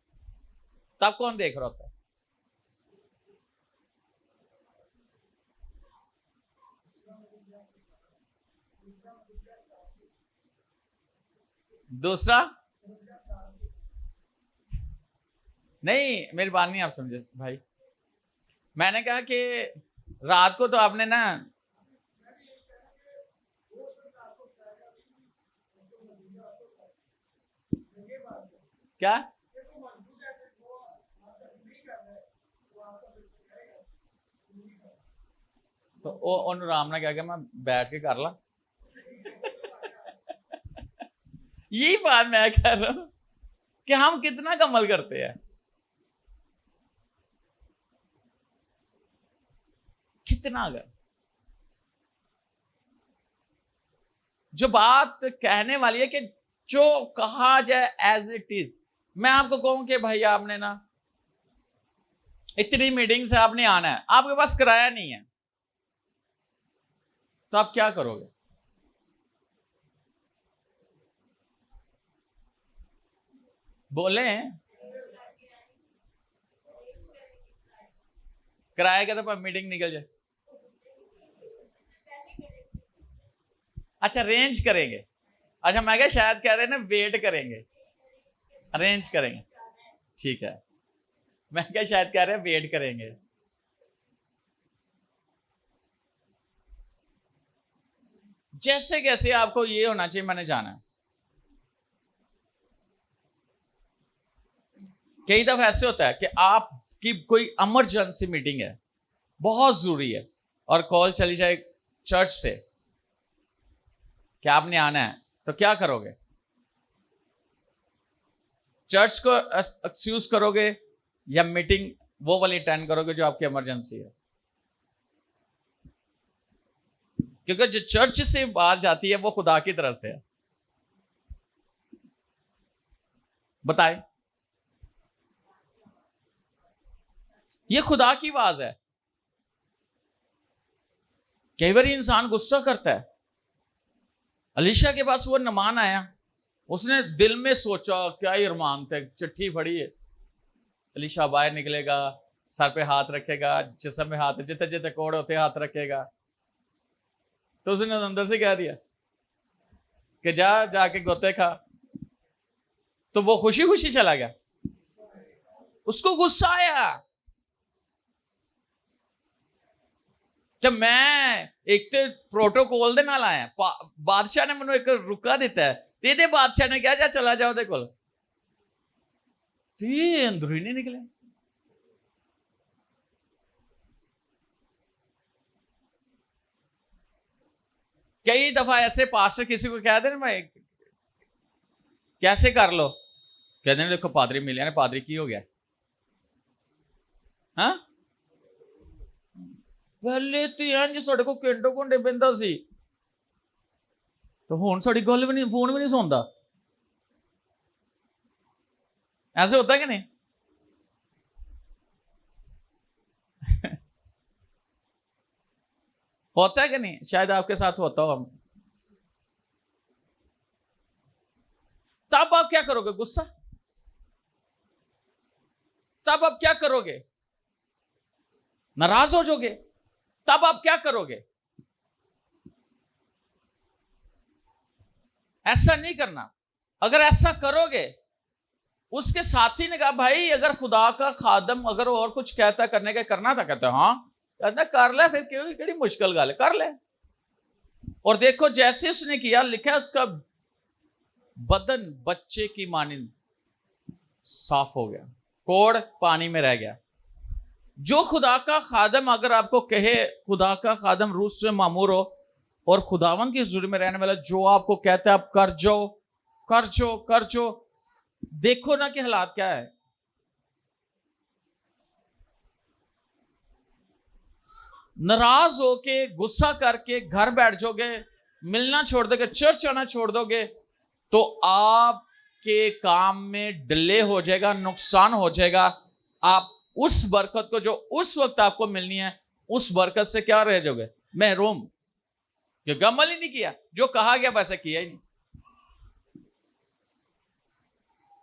तब कौन देख रहा होता है? दूसरा नहीं, मेरी बात नहीं आप समझे भाई। मैंने कहा कि रात को तो आपने ना, क्या तो ओनू राम ने क्या किया, मैं बैठ के कर ला। यही बात मैं कह रहा हूं कि हम कितना कमल करते हैं, कितना। अगर जो बात कहने वाली है कि जो कहा जाए एज इट इज, मैं आपको कहूं कि भाई आपने ना इतनी मीटिंग से आपने आना है, आपके पास किराया नहीं है, तो आप क्या करोगे? बोले किराए के तो मीटिंग निकल जाए। अच्छा अरेंज करेंगे। अच्छा मैं क्या शायद कह रहे हैं ना वेट करेंगे, अरेंज करेंगे, ठीक है। मैं क्या शायद कह रहे हैं वेट करेंगे। जैसे कैसे आपको ये होना चाहिए, मैंने जाना है। कई दफा ऐसे होता है कि आपकी कोई इमरजेंसी मीटिंग है, बहुत जरूरी है, और कॉल चली जाए चर्च से कि आपने आना है, तो क्या करोगे? चर्च को एक्सक्यूज करोगे या मीटिंग वो वाली अटेंड करोगे जो आपकी इमरजेंसी है? क्योंकि जो चर्च से बात जाती है वो खुदा की तरफ से है। बताए, ये खुदा की आवाज है। कई बार इंसान गुस्सा करता है। अलीशा के पास वो नमान आया, उसने दिल में सोचा क्या ही अरमान थे, चिट्ठी पढ़ी है, अलीशा बाहर निकलेगा, सर पे हाथ रखेगा, जिस्म में हाथ, जितने जितने कोड़ होते हाथ रखेगा। तो उसने अंदर से कह दिया कि जा जाके गोते खा। तो वो खुशी खुशी चला गया, उसको गुस्सा आया कि मैं एक तो प्रोटोकॉल दे नाल आया, बादशाह ने मैंने एक रुका दिता है, ते बादशाह ने कहा जा चला जाओ दे कोल, अंदर ही नहीं निकले। कई दफा ऐसे पास्टर किसी को कह दे मैं कैसे कर लो, कहते देखो पादरी मिले, पादरी की हो गया, हाँ पहले तो इंज साडे को घंटो घंटे बहिंदा सी, तो हुण साडी गल भी नहीं, फोन भी नहीं सुनता। ऐसे होता है कि नहीं? होता है कि नहीं? शायद आपके साथ होता हो। तब आप क्या करोगे? गुस्सा। तब आप क्या करोगे? नाराज हो जाओगे। तब आप क्या करोगे? ऐसा नहीं करना। अगर ऐसा करोगे, उसके साथी ने कहा भाई अगर खुदा का खादम अगर और कुछ कहता करने का करना था, कहता हाँ कहता कर ले, फिर क्यों बड़ी मुश्किल गल कर ले। और देखो जैसे उसने किया, लिखा उसका बदन बच्चे की मानिंद साफ हो गया, कोड़ पानी में रह गया। जो खुदा का खादम अगर आपको कहे, खुदा का खादम रूस से मामूर हो और खुदावन की हुजूरी में रहने वाला जो आपको कहता है आप कर जाओ कर जाओ कर जाओ, देखो ना कि हालात क्या है। नाराज होके गुस्सा करके घर बैठ जाओगे, मिलना छोड़ दोगे, चर्च आना छोड़ दोगे, तो आपके काम में डिले हो जाएगा, नुकसान हो जाएगा। आप उस बरकत को जो उस वक्त आपको मिलनी है, उस बरकत से क्या रह जाओगे? महरूम। क्योंकि अमल ही नहीं किया, जो कहा गया वैसा किया ही नहीं।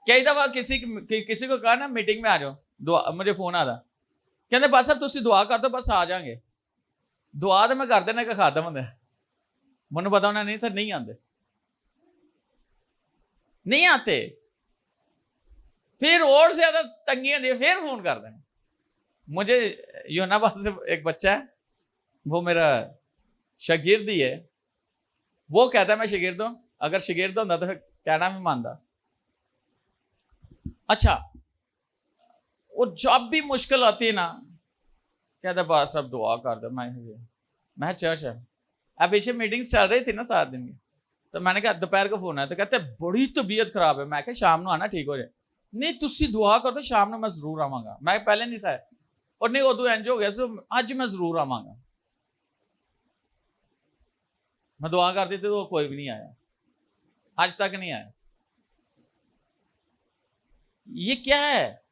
कई दफा किसी को कहा ना मीटिंग में आ जाओ, दुआ, मुझे फोन आता, कहते बस साहब तुम दुआ कर दो बस आ जाएंगे। दुआ तो मैं कर देना कि खादम होंगे, मैंने पता होना नहीं था, नहीं आते, नहीं आते, फिर और ज्यादा तंगियां दी, फिर फोन कर देना। मुझे योनाबाद से एक बच्चा है, वो मेरा शागिर्द ही है, वो कहता है मैं शागिर्द हूं, अगर शागिर्द होता तो फिर कहना भी मानता। अच्छा, वो जब भी मुश्किल आती है ना, कहता बस अब दुआ कर दो। मैं चर्च है, अब पीछे मीटिंग्स चल रही थी ना 7 दिन की, तो मैंने कहा दोपहर को फोन आया, तो कहते बड़ी तबीयत खराब है। मैं कहा शाम को आना ठीक हो जाए। नहीं तुसी दुआ कर दो, शाम को मैं जरूर आवांगा। मैं पहले नहीं साया, और नहीं उदू इंज हो गया सो अज मैं जरूर आवांगा। मैं दुआ कर दी थी तो कोई भी नहीं आया, आज तक नहीं आया। ये क्या है?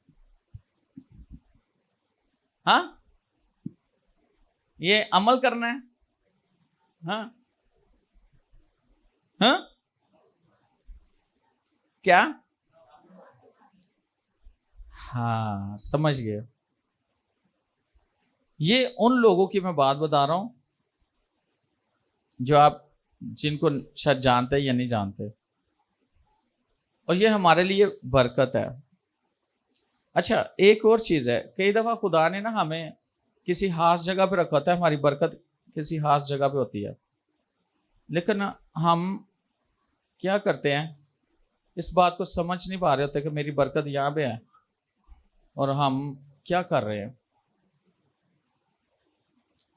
हाँ, ये अमल करना है। हाँ हाँ, क्या? हाँ, समझ गए। ये उन लोगों की मैं बात बता रहा हूं जो आप जिनको शायद जानते हैं या नहीं जानते, और ये हमारे लिए बरकत है। अच्छा, एक और चीज है, कई दफा खुदा ने ना हमें किसी खास जगह पे रखा होता है, हमारी बरकत किसी खास जगह पे होती है, लेकिन हम क्या करते हैं, इस बात को समझ नहीं पा रहे होते कि मेरी बरकत यहाँ पे है, और हम क्या कर रहे हैं,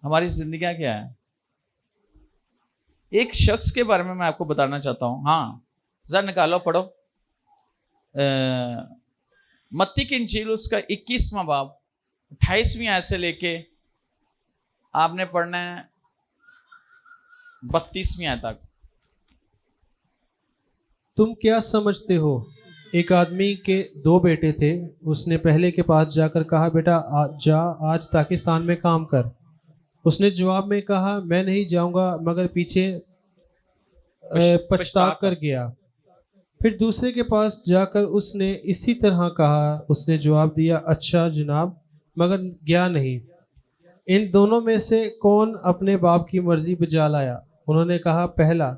हमारी जिंदगी क्या है। एक शख्स के बारे में मैं आपको बताना चाहता हूं। हाँ, जरा निकालो, पढ़ो मत्ती की इंजील उसका 21वां बाब 28वीं आयत से लेके आपने पढ़ना है 32वीं आयत तक। तुम क्या समझते हो? एक आदमी के 2 बेटे थे। उसने पहले के पास जाकर कहा, बेटा जा आज पाकिस्तान में काम कर। उसने जवाब में कहा, मैं नहीं जाऊंगा, मगर पीछे पछता कर गया। फिर दूसरे के पास जाकर उसने इसी तरह कहा। उसने जवाब दिया, अच्छा जनाब, मगर गया नहीं। इन दोनों में से कौन अपने बाप की मर्जी बजा लाया? उन्होंने कहा, पहला।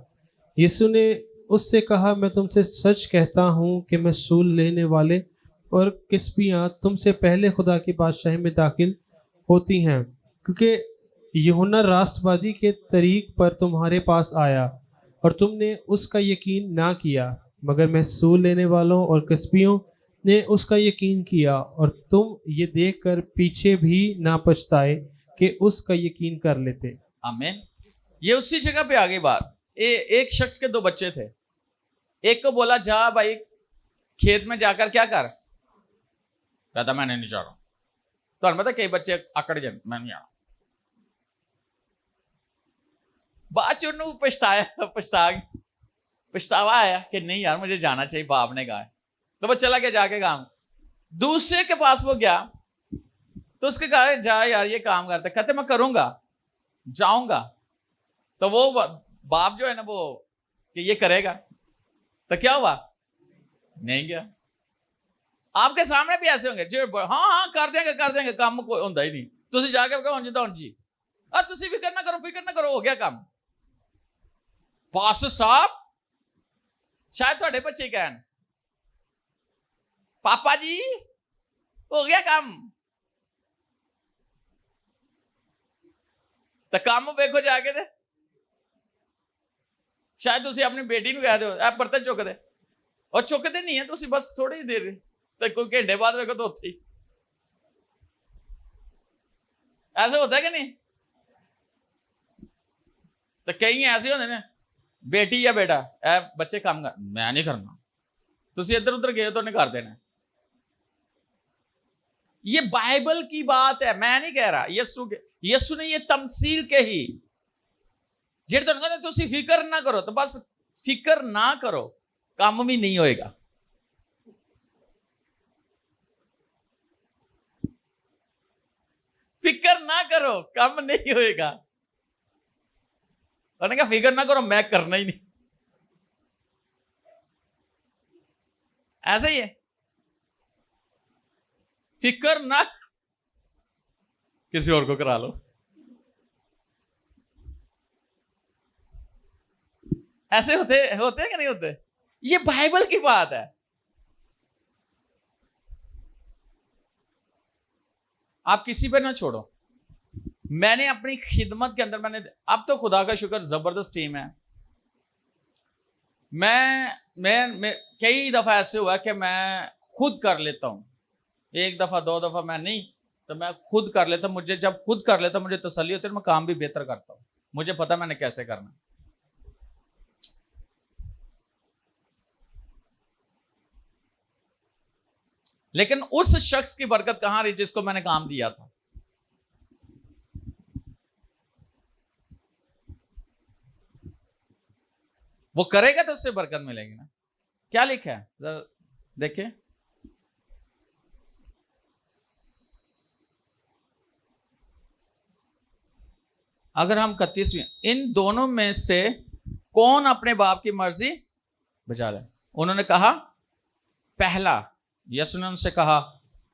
यीशु ने उससे कहा, मैं तुमसे सच कहता हूँ कि महसूल लेने वाले और किस्बियाँ तुमसे पहले खुदा की बादशाही में दाखिल होती हैं, क्योंकि यूहन्ना रास्तबाजी के तरीक पर तुम्हारे पास आया और तुमने उसका यकीन ना किया, मगर महसूल लेने वालों और किस्बियों ने उसका यकीन किया, और तुम ये देखकर पीछे भी ना पछताए कि उसका यकीन कर लेते। आमीन। ये उसी जगह पे आ गई बात। एक शख्स के 2 बच्चे थे। एक को बोला, जा भाई खेत में जाकर क्या कर, कहता मैंने नहीं जा रहा। तो पता कई बच्चे अकड़ जाए, मैं नहीं आ रहा। बाद च पछतावा आया कि नहीं यार मुझे जाना चाहिए, बाप ने कहा है। तो वो चला गया जाके काम। दूसरे के पास वो गया तो उसके कहा, जा यार ये काम करते, कहते मैं करूंगा, जाऊंगा। तो वो बाप जो है ना वो कि ये करेगा, तो क्या हुआ, नहीं गया। आपके सामने भी ऐसे होंगे जो हाँ हाँ कर देंगे काम कोई होता ही नहीं। तुसी जाके कहो जी तो जी, तुसी फिक्र ना करो, हो गया काम। पास साहब शायद थोड़े बच्चे कहन, पापा जी हो गया काम। तो काम वेखो जाके दे, शायद तुसी अपनी बेटी कह दो बर्तन चुक दे, और चुकते नहीं है तुसी बस थोड़ी ही देर, तो कोई घंटे बाद वेखो तो उत्थे ही। ऐसे होता है कि नहीं? तो कई ऐसे होते ने, बेटी या बेटा बच्चे काम कर, मैं नहीं करना, तुसी इधर उधर गए तो नहीं कर देना। ये बाइबल की बात है, मैं नहीं कह रहा। यीशु ने ये तमसील कही, जेड़ तो कहते तुसी फिक्र ना करो, तो बस फिक्र ना करो, काम भी नहीं होएगा। फिक्र ना करो, काम नहीं होएगा। उन्होंने कहा फिक्र ना करो, मैं करना ही नहीं। ऐसा ही है, फिक्र ना, किसी और को करा लो। ऐसे होते हैं कि नहीं होते? ये बाइबल की बात है। आप किसी पे ना छोड़ो। मैंने अपनी खिदमत के अंदर अब तो खुदा का शुक्र जबरदस्त टीम है। मैं कई दफा ऐसे हुआ कि मैं खुद कर लेता हूं, 1 दफा 2 दफा मैं नहीं, तो मैं खुद कर लेता। मुझे जब खुद कर लेता मुझे तसल्ली होती है, मैं काम भी बेहतर करता हूं, मुझे पता मैंने कैसे करना। लेकिन उस शख्स की बरकत कहां रही जिसको मैंने काम दिया था? वो करेगा तो उससे बरकत मिलेगी ना। क्या लिखा है जरा देखें, अगर हम 31वीं, इन दोनों में से कौन अपने बाप की मर्जी बजा ले? उन्होंने कहा पहला। यीशु ने उनसे कहा,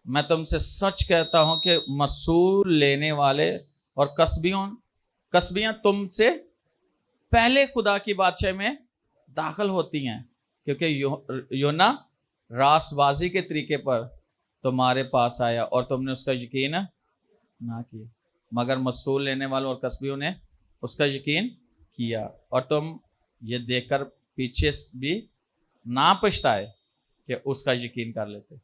मैं तुमसे सच कहता हूं कि मसूल लेने वाले और कसबियां तुमसे पहले खुदा की बादशाही में दाखिल होती हैं, क्योंकि योना रासबाजी के तरीके पर तुम्हारे पास आया और तुमने उसका यकीन ना किया, मगर मसूल लेने वालों और कसबियों ने उसका यकीन किया, और तुम ये देखकर पीछे भी ना पछताए कि उसका यकीन कर लेते।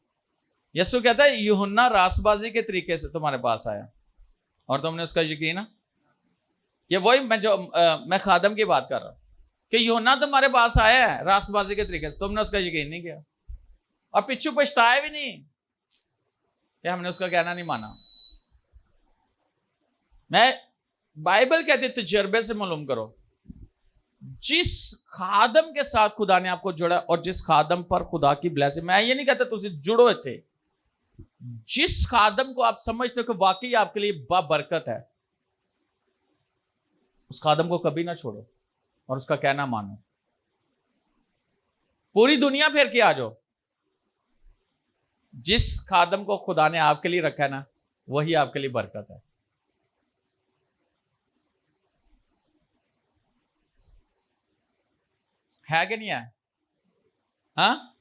यीशु कहता है यूहन्ना रासबाजी के तरीके से तुम्हारे पास आया और तुमने उसका यकीन, ये वही मैं खादम की बात कर रहा हूं कि यूहन्ना तुम्हारे पास आया है रासबाजी के तरीके से, तुमने उसका यकीन नहीं किया और पिछू पछताए भी नहीं कि हमने उसका कहना नहीं माना। मैं बाइबल कहती तजर्बे से मालूम करो, जिस खादम के साथ खुदा ने आपको जोड़ा और जिस खादम पर खुदा की ब्लेसिंग, मैं ये नहीं कहता तुझे जुड़ो थे, जिस खादम को आप समझते हो कि वाकई आपके लिए बरकत है, उस खादम को कभी ना छोड़ो और उसका कहना मानो। पूरी दुनिया फेर के आ जाओ, जिस खादम को खुदा ने आपके लिए रखा है ना, वही आपके लिए बरकत है कि नहीं है? हाँ,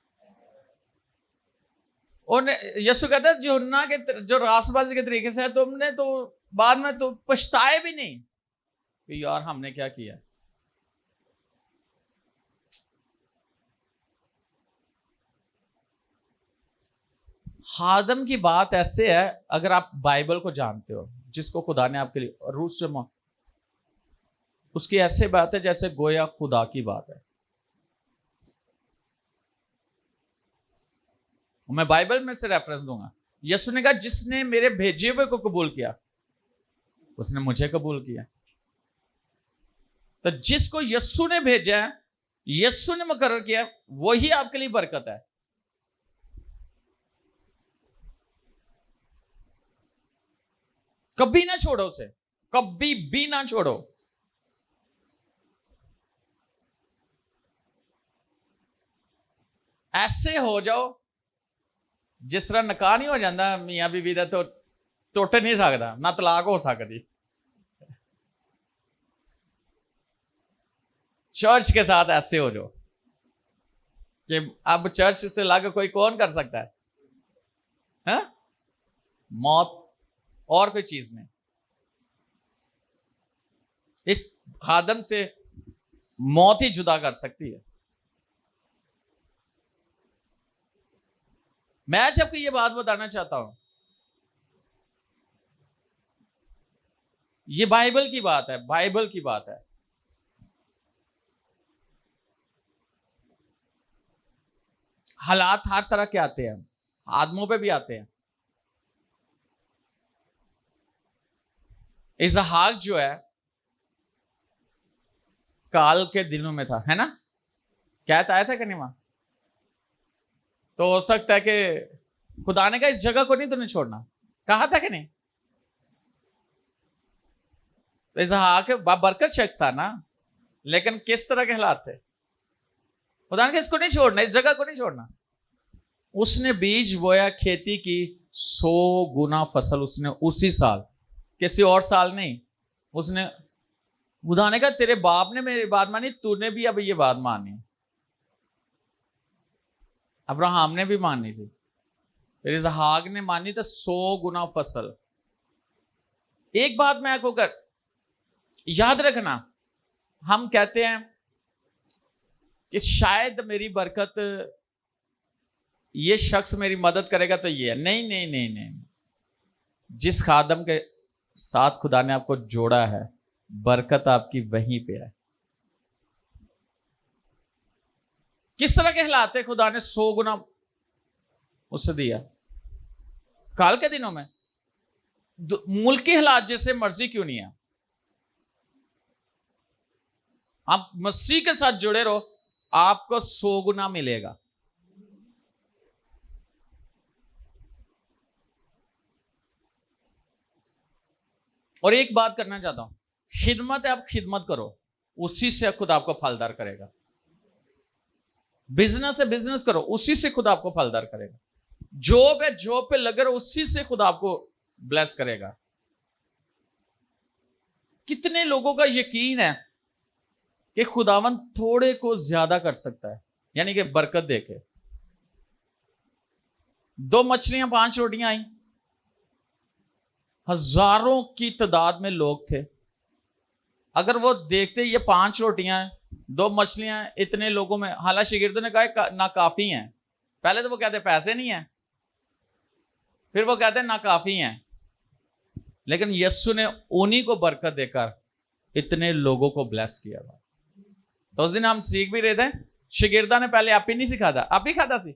और यीशु कहता है यूहन्ना के जो रासबाजी के तरीके से है, तुमने तो बाद में तो पछताए भी नहीं कि यार हमने क्या किया। खादम की बात ऐसे है, अगर आप बाइबल को जानते हो, जिसको खुदा ने आपके लिए रूह से उसकी ऐसे बात है जैसे गोया खुदा की बात है। मैं बाइबल में से रेफरेंस दूंगा। यीशु ने कहा जिसने मेरे भेजे हुए को कबूल किया उसने मुझे कबूल किया। तो जिसको यीशु ने भेजा है, यीशु ने मुकर्रर किया, वही आपके लिए बरकत है। कभी ना छोड़ो उसे, कभी भी ना छोड़ो। ऐसे हो जाओ जिस तरह निकाह नहीं हो जाता मियां बीवी का, तो टुट नहीं सकता, ना तलाक हो सकती। चर्च के साथ ऐसे हो जाओ कि अब चर्च से अलग कोई कौन कर सकता है? मौत और कोई चीज नहीं। इस खादम से मौत ही जुदा कर सकती है। मैं जबकि ये बात बताना चाहता हूं, ये बाइबल की बात है, बाइबल की बात है। हालात हर तरह के आते हैं, आदमों पे भी आते हैं। इसहाक जो है काल के दिनों में था, है ना? क्या आया था कि नहीं वहां? तो हो सकता है कि खुदा ने कहा इस जगह को नहीं तुमने छोड़ना, कहा था कि नहीं? तो इसहाक बरकत शख्स था ना, लेकिन किस तरह के हालात थे? खुदा ने कहा इसको नहीं छोड़ना, इस जगह को नहीं छोड़ना। उसने बीज बोया, खेती की, 100 गुना फसल उसने उसी साल, किसी और साल नहीं। उसने, खुदा ने कहा तेरे बाप ने मेरी बात मानी, तूने भी अब ये बात मानी। अब्राहम ने भी मानी थी, फिर इसहाक ने मानी तो 100 गुना फसल। एक बात मैं आपको कर याद रखना, हम कहते हैं कि शायद मेरी बरकत, ये शख्स मेरी मदद करेगा तो ये है। नहीं नहीं नहीं नहीं, जिस खादम के साथ खुदा ने आपको जोड़ा है, बरकत आपकी वहीं पे है। किस तरह के हालात है? खुदा ने 100 गुना उससे दिया। काल के दिनों में मुल्की हालात जैसे मर्जी क्यों नहीं है, आप मसीह के साथ जुड़े रहो, आपको 100 गुना मिलेगा। और एक बात करना चाहता हूं, खिदमत है, आप खिदमत करो, उसी से खुद आपको फलदार करेगा। बिजनेस है, बिजनेस करो, उसी से खुद आपको फलदार करेगा। जॉब है, जॉब पे लगे रहो, उसी से खुद आपको ब्लेस करेगा। कितने लोगों का यकीन है कि खुदावन थोड़े को ज्यादा कर सकता है, यानी कि बरकत देके। 2 मछलियां 5 रोटियां आई, हजारों की तादाद में लोग थे। अगर वो देखते ये 5 रोटियां 2 मछलियां इतने लोगों में, हालांकि शागिर्दों ने कहा ना काफी हैं। पहले तो वो कहते पैसे नहीं है, फिर वो कहते ना काफी हैं, लेकिन यीशु ने उन्हीं को बरकत देकर इतने लोगों को ब्लेस किया था। तो उस दिन हम सीख भी रहे थे, शागिर्दा ने पहले आप ही नहीं सिखाता, आप ही खाता सी।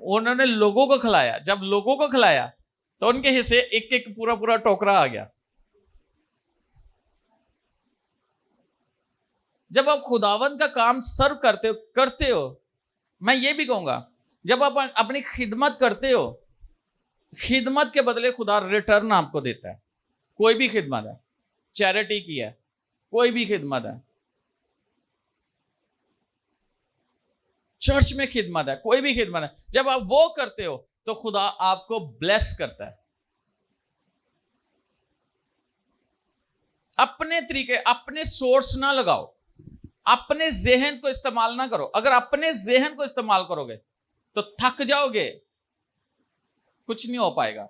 उन्होंने लोगों को खिलाया, जब लोगों को खिलाया तो उनके हिस्से एक एक पूरा पूरा टोकरा आ गया। जब आप खुदावन का काम सर्व करते हो, मैं ये भी कहूंगा, जब आप अपनी खिदमत करते हो, खिदमत के बदले खुदा रिटर्न आपको देता है। कोई भी खिदमत है, चैरिटी की है, कोई भी खिदमत है, चर्च में खिदमत है, कोई भी खिदमत है, जब आप वो करते हो तो खुदा आपको ब्लेस करता है। अपने तरीके, अपने सोर्स ना लगाओ, अपने जहन को इस्तेमाल ना करो। अगर अपने जहन को इस्तेमाल करोगे तो थक जाओगे, कुछ नहीं हो पाएगा।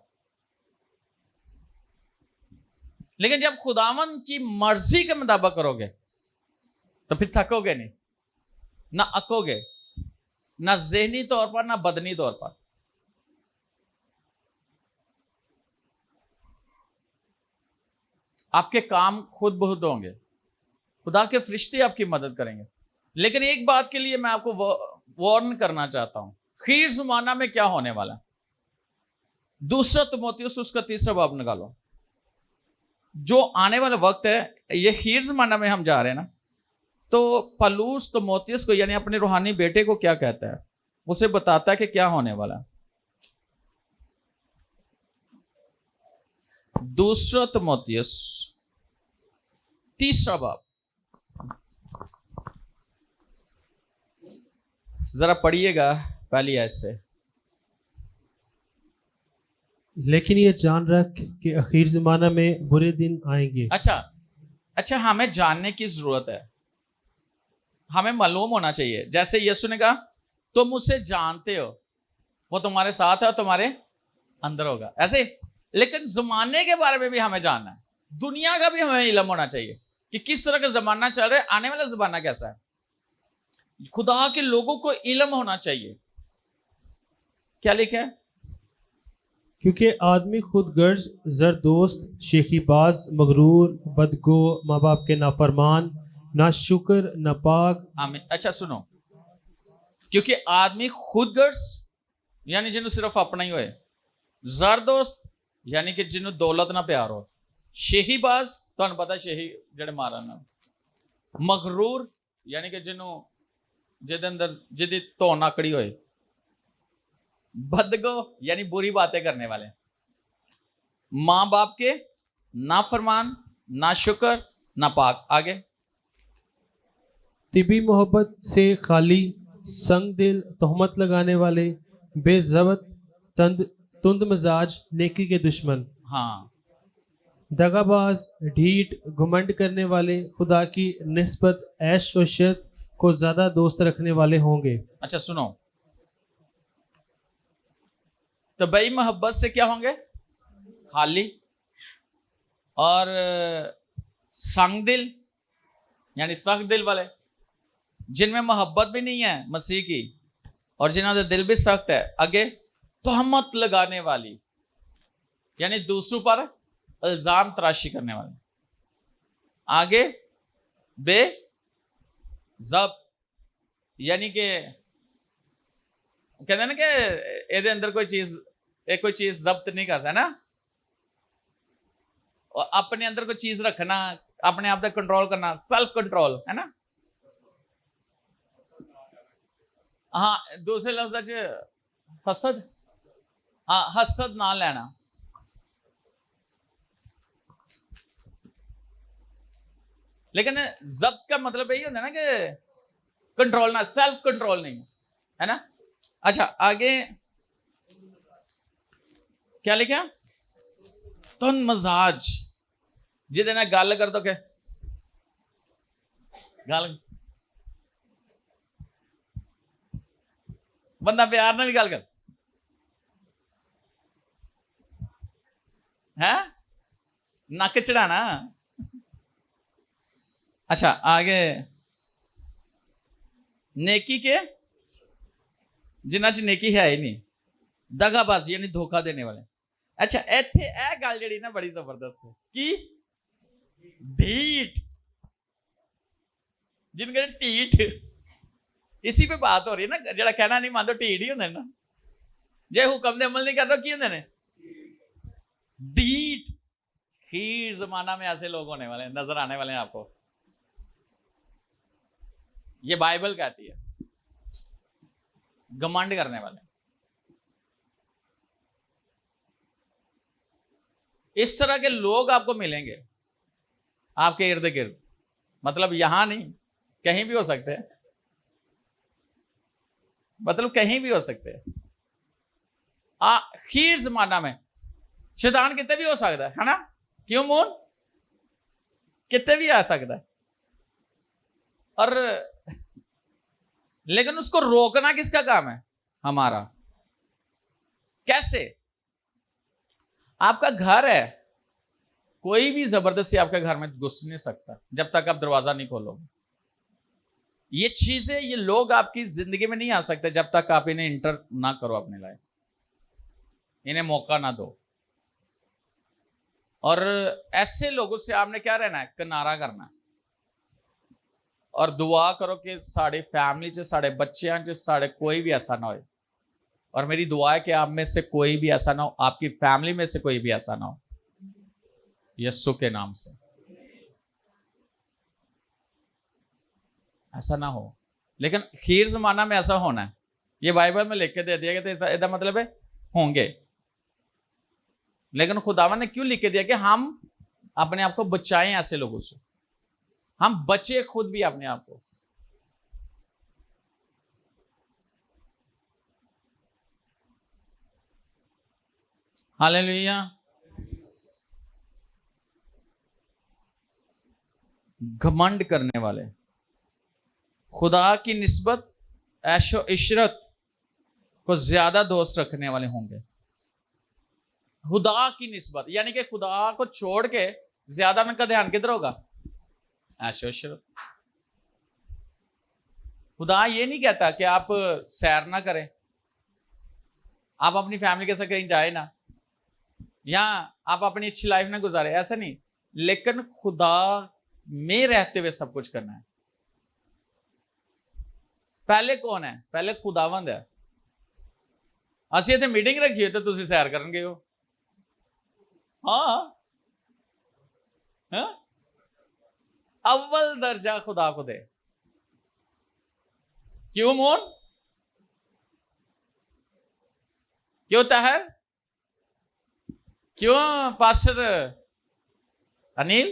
लेकिन जब खुदावन की मर्जी के मुताबिक करोगे तो फिर थकोगे नहीं, ना अकोगे, ना जहनी तौर पर ना बदनी तौर पर। आपके काम खुद बहुत होंगे, खुदा के फरिश्ते आपकी मदद करेंगे। लेकिन एक बात के लिए मैं आपको वार्न करना चाहता हूं, खीर ज़माना में क्या होने वाला है। 2 तिमोथियुस उसका 3 बाब निकालो। जो आने वाला वक्त है, ये खीर ज़माना में हम जा रहे हैं ना, तो पलूस तिमोथियुस को यानी अपने रूहानी बेटे को क्या कहता है, उसे बताता है कि क्या होने वाला है। 2 तिमोथियुस 3 बाब, जरा पढ़िएगा पहली आयत से। लेकिन ये जान रख कि आखिर ज़माना में बुरे दिन आएंगे। अच्छा, हमें जानने की जरूरत है, हमें मालूम होना चाहिए। जैसे यीशु ने कहा तुम उसे जानते हो, वो तुम्हारे साथ है और तुम्हारे अंदर होगा, ऐसे। लेकिन जमाने के बारे में भी हमें जानना है, दुनिया का भी हमें इल्म होना चाहिए कि किस तरह का जमाना चल रहा है, आने वाला जमाना कैसा है। खुदा के लोगों को इल्म होना चाहिए। क्या लिखा है? क्योंकि आदमी खुद गर्ज, जरदोस्त, शेखीबाज, मगरूर, बदगो, माँ बाप के नाफरमान, ना शुक्र, नापाक। आमीन। अच्छा सुनो, क्योंकि आदमी खुद गर्ज यानी जिन्हों सिर्फ अपना ही होए, जरदोस्त यानी कि जिन्हों दौलत ना प्यार हो, शेहीबाज तो पता शेही जड़े मारा ना, मगरूर यानी कि जिन्हों जिदे अंदर जिदी तो नाकड़ी होए, बदगो यानी बुरी बातें करने वाले, मां बाप के ना फरमान, ना शुक्र, ना पाक। आगे तिबी मोहब्बत से खाली, संग दिल, तोहमत लगाने वाले, बेजबत, तुंद मजाज, नेकी के दुश्मन, हाँ, दगाबाज, ढीठ, घमंड करने वाले, खुदा की निस्बत ऐश व शत को ज्यादा दोस्त रखने वाले होंगे। अच्छा सुनो, तो बई मोहब्बत से क्या होंगे? खाली, और संग दिल यानी सख्त दिल वाले, जिनमें मोहब्बत भी नहीं है मसीह की और जिन्होंने दिल भी सख्त है। आगे तोहमत लगाने वाली यानी दूसरों पर इल्जाम तराशी करने वाले। आगे बेज़ब्त यानी कि कहते हैं ना कि ਇਹਦੇ अंदर कोई चीज जब्त नहीं कर सकता ना, और अपने अंदर कोई चीज रखना, अपने आप तक कंट्रोल करना, सेल्फ कंट्रोल है ना। हाँ, दूसरे लफ्ज हसद, हाँ हसद ना लेना। लेकिन जब्त का मतलब यही होता है ना कि कंट्रोल ना, सेल्फ कंट्रोल नहीं है ना। अच्छा आगे क्या लिखा, तुन मजाज, जिदे ना गल कर दो के गल, बंदा प्यार ना भी गल कर है, नक चढ़ाना। अच्छा आगे, नेकी के जिन्हां च नेकी है ही नहीं, दगाबाजी यानी धोखा देने वाले। अच्छा इत्थे ए गल जिहड़ी ना बड़ी जबरदस्त है कि ढीठ, जिनके ढीठ, इसी पे बात हो रही है ना, जरा कहना नहीं मानते ढीठ ही होंगे ना, जे हुक्म दे अमल नहीं करते की होंगे ने ढीठ। खीर जमाना में ऐसे लोग होने वाले नजर आने वाले हैं आपको, ये बाइबल कहती है, घमंड करने वाले। इस तरह के लोग आपको मिलेंगे आपके इर्द गिर्द, मतलब यहां नहीं कहीं भी हो सकते हैं, मतलब कहीं भी हो सकते हैं। खीर जमाना में शैतान कितने भी हो सकता है ना, क्यों मून, कितने भी आ सकता है। और लेकिन उसको रोकना किसका काम है, हमारा। कैसे, आपका घर है, कोई भी जबरदस्ती आपके घर में घुस नहीं सकता जब तक आप दरवाजा नहीं खोलोगे। ये चीजें, ये लोग आपकी जिंदगी में नहीं आ सकते जब तक आप इन्हें इंटर ना करो अपने लाइफ, इन्हें मौका ना दो। और ऐसे लोगों से आपने क्या रहना है, किनारा करना है, और दुआ करो कि साड़ी फैमिली च, साढ़े बच्चों च, साढ़े कोई भी ऐसा ना हो। और मेरी दुआ है कि आप में से कोई भी ऐसा ना हो, आपकी फैमिली में से कोई भी ऐसा ना हो, यीशु के नाम से ऐसा ना हो। लेकिन खीर जमाना में ऐसा होना है, ये बाइबल में लिख के दे दिया गया, तो इसका मतलब है होंगे। लेकिन खुदावन ने क्यों लिख के दिया कि हम अपने आप को बचाएं ऐसे लोगों से, हम बचे खुद भी अपने आप को। हालेलुया। घमंड करने वाले, खुदा की निस्बत ऐशो इशरत को ज्यादा दोस्त रखने वाले होंगे। खुदा की निस्बत यानी कि खुदा को छोड़ के ज्यादा उनका ध्यान किधर होगा, ऐशो इशरत। खुदा ये नहीं कहता कि आप सैर ना करें, आप अपनी फैमिली के साथ कहीं जाए ना, या आप अपनी अच्छी लाइफ ना गुजारे, ऐसा नहीं। लेकिन खुदा में रहते हुए सब कुछ करना है। पहले कौन है, पहले खुदावंद है। ਅਸੀਂ ਇੱਥੇ ਮੀਟਿੰਗ ਰੱਖੀ ਤੇ ਤੁਸੀਂ ਸੈਰ ਕਰਨ ਗਏ ਹੋ, हाँ अव्वल दर्जा खुदा को दे। क्यों मोन, क्यों तहर, क्यों पास्टर अनिल,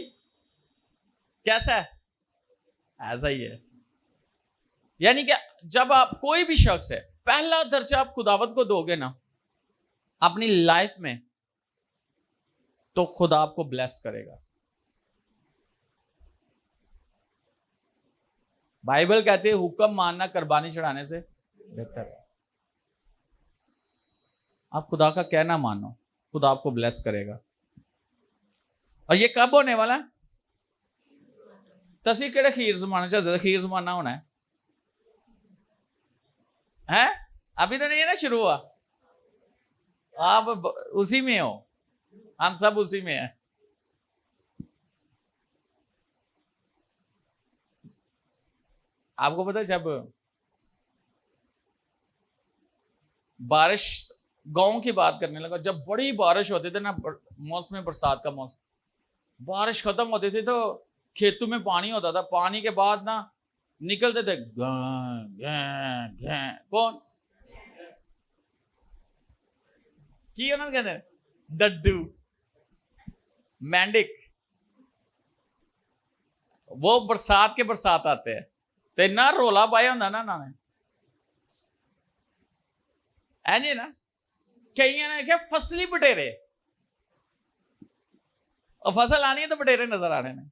कैसा है, ऐसा ही है। यानी कि जब आप कोई भी शख्स है, पहला दर्जा आप खुदावत को दोगे ना अपनी लाइफ में, तो खुदा आपको ब्लेस करेगा। बाइबल कहते हैं हुक्म मानना कुर्बानी चढ़ाने से बेहतर है। आप खुदा का कहना मानो, खुदा आपको ब्लेस करेगा। और ये कब होने वाला है, तसी केड़े खीर जमाना चाहते, खीर जमाना होना है, अभी तो नहीं है ना शुरू हुआ, आप उसी में हो, हम सब उसी में है। आपको पता है जब बारिश, गांव की बात करने लगा, जब बड़ी बारिश होती थी ना, मौसम बरसात का मौसम, बारिश खत्म होती थी तो खेतों में पानी होता था, पानी के बाद ना निकलते थे कौन की उन्होंने कहते हैं डड्डू, मेंढक, वो बरसात के बरसात आते हैं तो इन्ना रोला पाया होंगे ना इन्होंने ऐ ना कई ने क्या फसली बटेरे और फसल आनी है तो बटेरे नजर आने ने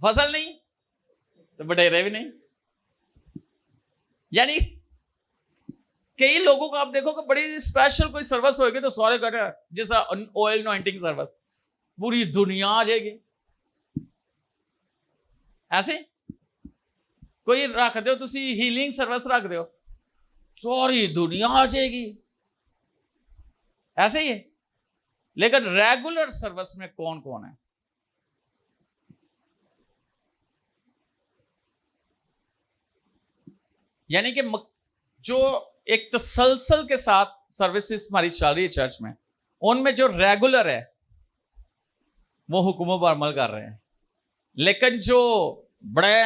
फसल नहीं तो बटेरे भी नहीं यानी कई लोगों को आप देखो कि बड़ी स्पेशल कोई सर्विस होगी तो सारे कहते हैं जैसा ऑयल नॉइंटिंग सर्विस पूरी दुनिया आ जाएगी ऐसे कोई रख दो तुसी हीलिंग सर्विस रख दो सारी दुनिया आ जाएगी ऐसे ही है लेकिन रेगुलर सर्विस में कौन कौन है यानी कि जो एक तसलसल के साथ सर्विसेज हमारी चल रही है चर्च में उनमें जो रेगुलर है वो हुक्मों पर अमल कर रहे हैं लेकिन जो बड़े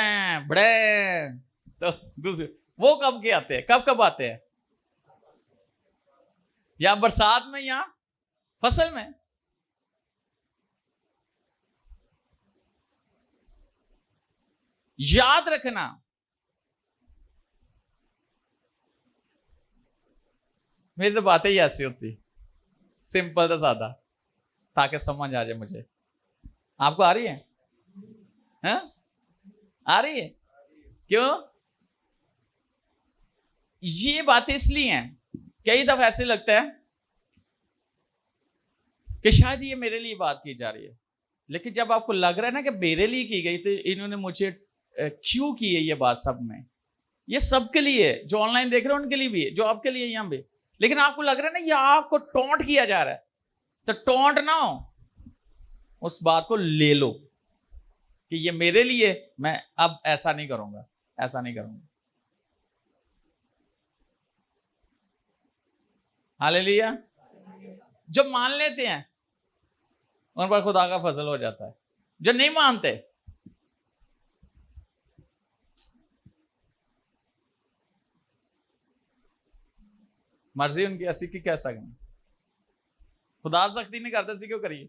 बड़े तो दूसरे वो कब के आते हैं कब कब आते हैं या बरसात में या फसल में याद रखना मेरी तो बातें ही ऐसी होती सिंपल तो सादा ताकि समझ आ जाए मुझे आपको आ रही है हैं? आ रही है क्यों ये बातें इसलिए हैं कई दफा ऐसे लगता है कि शायद ये मेरे लिए बात की जा रही है लेकिन जब आपको लग रहा है ना कि मेरे लिए की गई तो इन्होंने मुझे क्यों की है ये बात सब में ये सबके लिए जो ऑनलाइन देख रहे हैं उनके लिए भी है जो आपके लिए यहाँ भी लेकिन आपको लग रहा है ना ये आपको टोंट किया जा रहा है तो टोंट ना हो उस बात को ले लो कि ये मेरे लिए मैं अब ऐसा नहीं करूंगा ऐसा नहीं करूंगा हालेलुया जो मान लेते हैं उन पर खुदा का फजल हो जाता है जो नहीं मानते मर्जी उनकी ऐसी की कह सकते खुदा सख्ती नहीं करता सी क्यों करिए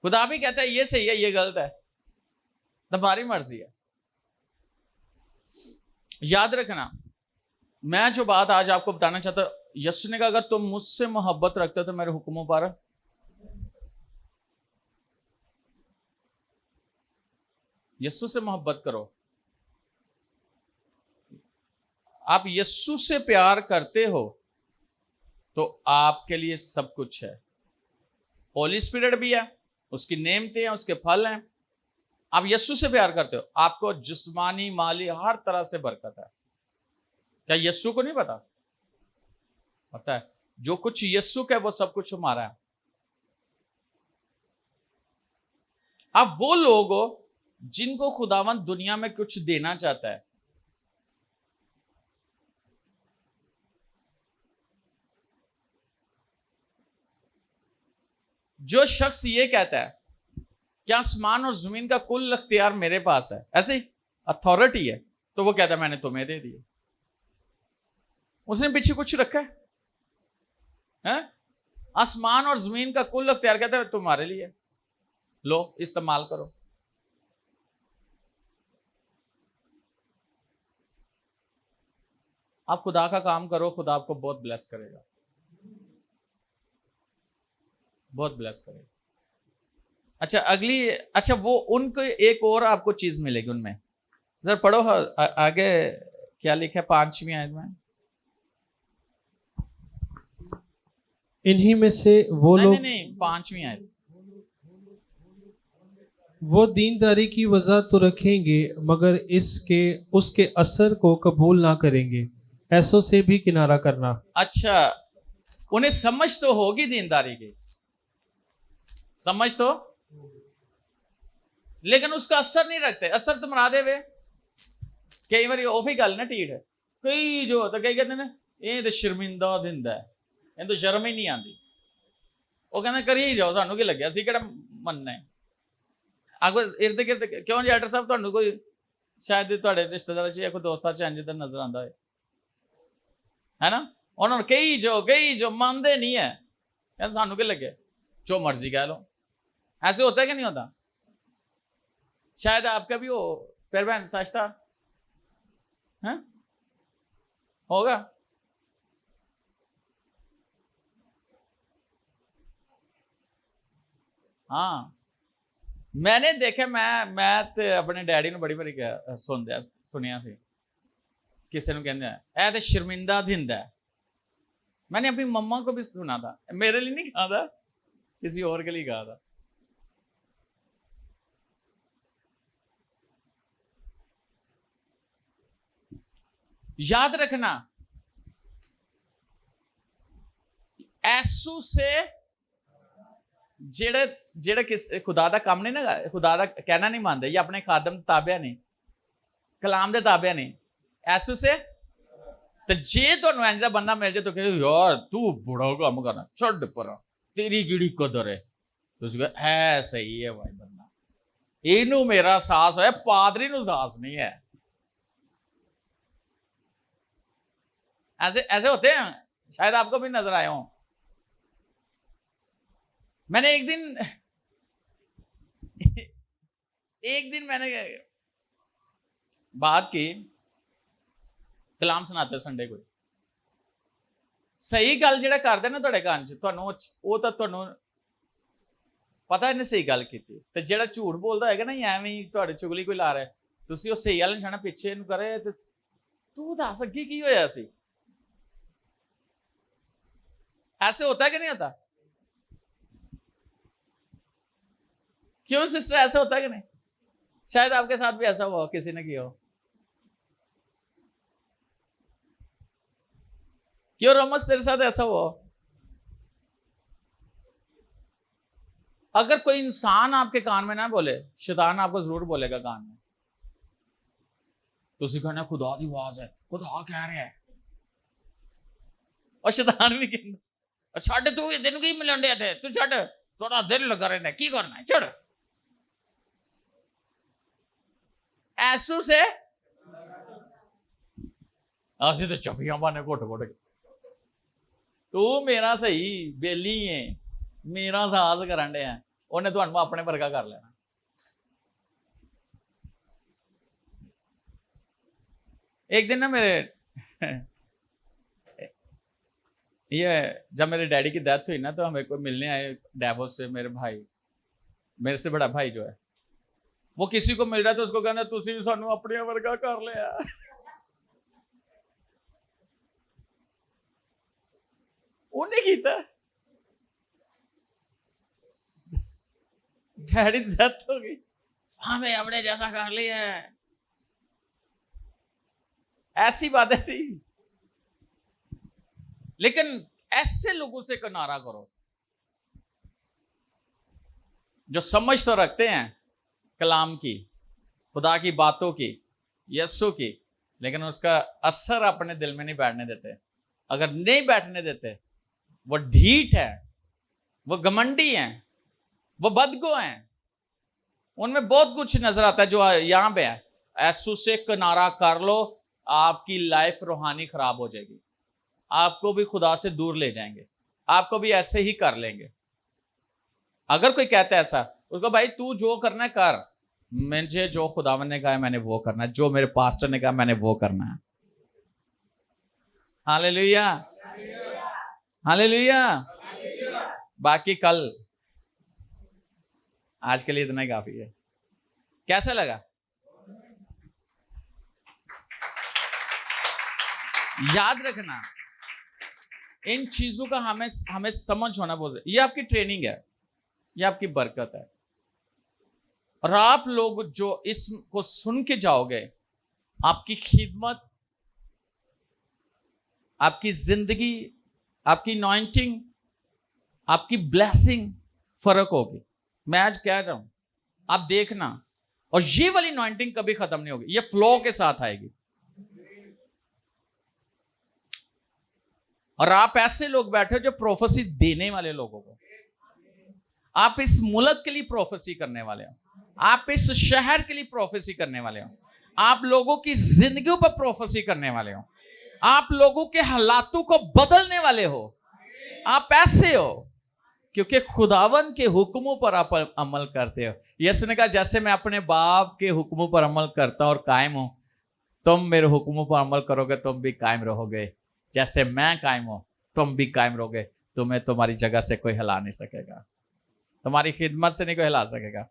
खुदा भी कहता है ये सही है ये गलत है तुम्हारी मर्जी है याद रखना मैं जो बात आज आपको बताना चाहता हूं यीशु ने कहा अगर तुम मुझसे मोहब्बत रखते हो तो मेरे हुक्मों पर यीशु से मोहब्बत करो आप यीशु से प्यार करते हो तो आपके लिए सब कुछ है होली स्पिरिट भी है उसकी नेमतें हैं उसके फल हैं आप यीशु से प्यार करते हो आपको जिस्मानी माली हर तरह से बरकत है क्या यीशु को नहीं पता पता है जो कुछ यीशु का है वो सब कुछ हमारा है आप वो लोग हो जिनको खुदावंद दुनिया में कुछ देना चाहता है जो शख्स ये कहता है कि आसमान और जमीन का कुल अख्तियार मेरे पास है ऐसे अथॉरिटी है तो वो कहता है मैंने तुम्हें दे दिए उसने पीछे कुछ रखा है? आसमान और जमीन का कुल अख्तियार कहता है तुम्हारे लिए लो इस्तेमाल करो आप खुदा का काम करो खुदा आपको बहुत ब्लेस करेगा बहुत ब्लेस करेगा अच्छा अगली अच्छा वो उनको एक और आपको चीज मिलेगी उनमें जरा पढ़ो आगे क्या लिखा है 5वीं आयत में इन्हीं में से वो लोग नहीं 5वीं आयत वो दीनदारी की वजह तो रखेंगे मगर इसके उसके असर को कबूल ना करेंगे ऐसों से भी किनारा करना अच्छा उन्हें समझ तो होगी दीनदारी की समझ तो लेकिन उसका असर नहीं रखते असर तो मरा दे वे कई बार ओफी गल ना टीठ है कई जो तो कई कहते हैं ये तो शर्मिंदा दिंदा है इन तो शर्म ही नहीं आती वो कहते करी ही जाओ सानू की लगे असं कि मनना है आगो इर्द गिर्द क्यों जी डॉक्टर साहब तुहानू कोई शायद तुहाडे रिश्तेदार च या कोई दोस्तां च इंज दा नजर आंदा है ना उन्होंने कई जो मानते नहीं है कहते सानू के लगे जो मर्जी कह लो ऐसे होता है कि नहीं होता शायद आपका भी हो प्यार बहन साश्ता है, होगा। हाँ मैंने देखा, मैं ते अपने डैडी ने बड़ी बारी सुनिया सी किसी ने कहते हैं तो शर्मिंदा दिंदा है। मैंने अपनी मम्मा को भी सुना था, मेरे लिए नहीं कहा था, किसी और के लिए कहा था। याद रखना, ऐसू से जेड़े जेड़े किस खुदा दा काम नहीं ना, खुदा दा कहना नहीं मानते, या अपने खादम ताबिया नहीं, कलाम दे ताबिया नहीं, ऐसू से तो जे तो इंज दा बंदा मिल जाए तो कहे यार तू बड़ा काम करना छड़ पर, तेरी कीड़ी कदर है, तुसी कहो है सही है भाई बंदा, इनू मेरा साहस है, पादरी नू साहस नहीं है। ऐसे ऐसे होते हैं, शायद आपको भी नजर आए हो। मैंने एक दिन मैंने बात की, कलाम सुनाते संडे को, सही गल जेड़ा करदे ना तुहाडे कान च, तुहानू वो तो तुहानू पता इन्हें सही गल की, ते जेड़ा झूठ बोलदा होएगा ना, एवें ही तुहाडे चुगली कोई ला रहा है, तुसी वो सही गल निशाना पिछे नू करे ते तू दस अगे की होया सी। ऐसे होता है कि नहीं होता? क्यों सिस्टर, ऐसा होता है कि नहीं? शायद आपके साथ भी ऐसा हुआ, किसी ने किया हो। क्यों रमस, तेरे साथ ऐसा हुआ? अगर कोई इंसान आपके कान में ना बोले, शैतान आपको जरूर बोलेगा कान में। तुसी कहना खुदा दी आवाज है, खुदा कह रहा है, और शैतान भी कहना छड़ तू ये दिन की मिलन दिया थे, तू छड़, थोड़ा दिल लगा रहना, की करना है छड़। ऐसू से असि तो चपियां पाने घुट घुट के, तू मेरा सही बेली है, मेरा साहस करन डे, उन्हें तुहानू अपने वर्गा कर लेना। एक दिन ना मेरे ये जब मेरे डैडी की डेथ हुई ना, तो हमें को मिलने आए डेवोस से मेरे भाई, मेरे से बड़ा भाई जो है, वो किसी को मिल रहा था, उसको कहना तुसी भी सानू अपने वर्गा कर लिया। उन्हें कीता, डैडी डेथ हो गई, हमें अपने जैसा कर लिया है। ऐसी बातें थी, लेकिन ऐसे लोगों से किनारा करो जो समझ तो रखते हैं कलाम की, खुदा की बातों की, यस्सु की, लेकिन उसका असर अपने दिल में नहीं बैठने देते। अगर नहीं बैठने देते, वो ढीठ है, वो घमंडी हैं, वो बदगो हैं, उनमें बहुत कुछ नजर आता है जो यहां पे है। यस्सु से किनारा कर लो, आपकी लाइफ रूहानी खराब हो जाएगी, आपको भी खुदा से दूर ले जाएंगे, आपको भी ऐसे ही कर लेंगे। अगर कोई कहता है ऐसा, उसको भाई तू जो करना है कर, मुझे जो खुदावन ने कहा है मैंने वो करना है, जो मेरे पास्टर ने कहा मैंने वो करना है। Hallelujah, hallelujah. बाकी कल, आज के लिए इतना ही काफी है। कैसा लगा? याद रखना, इन चीजों का हमें समझ होना बहुत, ये आपकी ट्रेनिंग है, ये आपकी बरकत है। और आप लोग जो इसको सुन के जाओगे, आपकी खिदमत, आपकी जिंदगी, आपकी अनॉइंटिंग, आपकी ब्लेसिंग फर्क होगी। मैं आज कह रहा हूं, आप देखना, और ये वाली अनॉइंटिंग कभी खत्म नहीं होगी, ये फ्लो के साथ आएगी। और आप ऐसे लोग बैठे हो जो प्रोफेसी देने वाले लोगों को, आप इस मुल्क के लिए प्रोफेसी करने वाले हो, आप इस शहर के लिए प्रोफेसी करने वाले हो, आप लोगों की जिंदगियों पर प्रोफेसी करने वाले हो, आप लोगों के हालातों को बदलने वाले हो। आप ऐसे हो क्योंकि खुदावन के हुक्मों पर आप अमल करते हो। यीशु ने कहा जैसे मैं अपने बाप के हुक्मों पर अमल करता और कायम हूं, तुम मेरे हुक्मों पर अमल करोगे, तुम भी कायम रहोगे। जैसे मैं कायम हूं, तुम भी कायम रहोगे। तुम्हें तुम्हारी जगह से कोई हिला नहीं सकेगा, तुम्हारी खिदमत से नहीं कोई हिला सकेगा,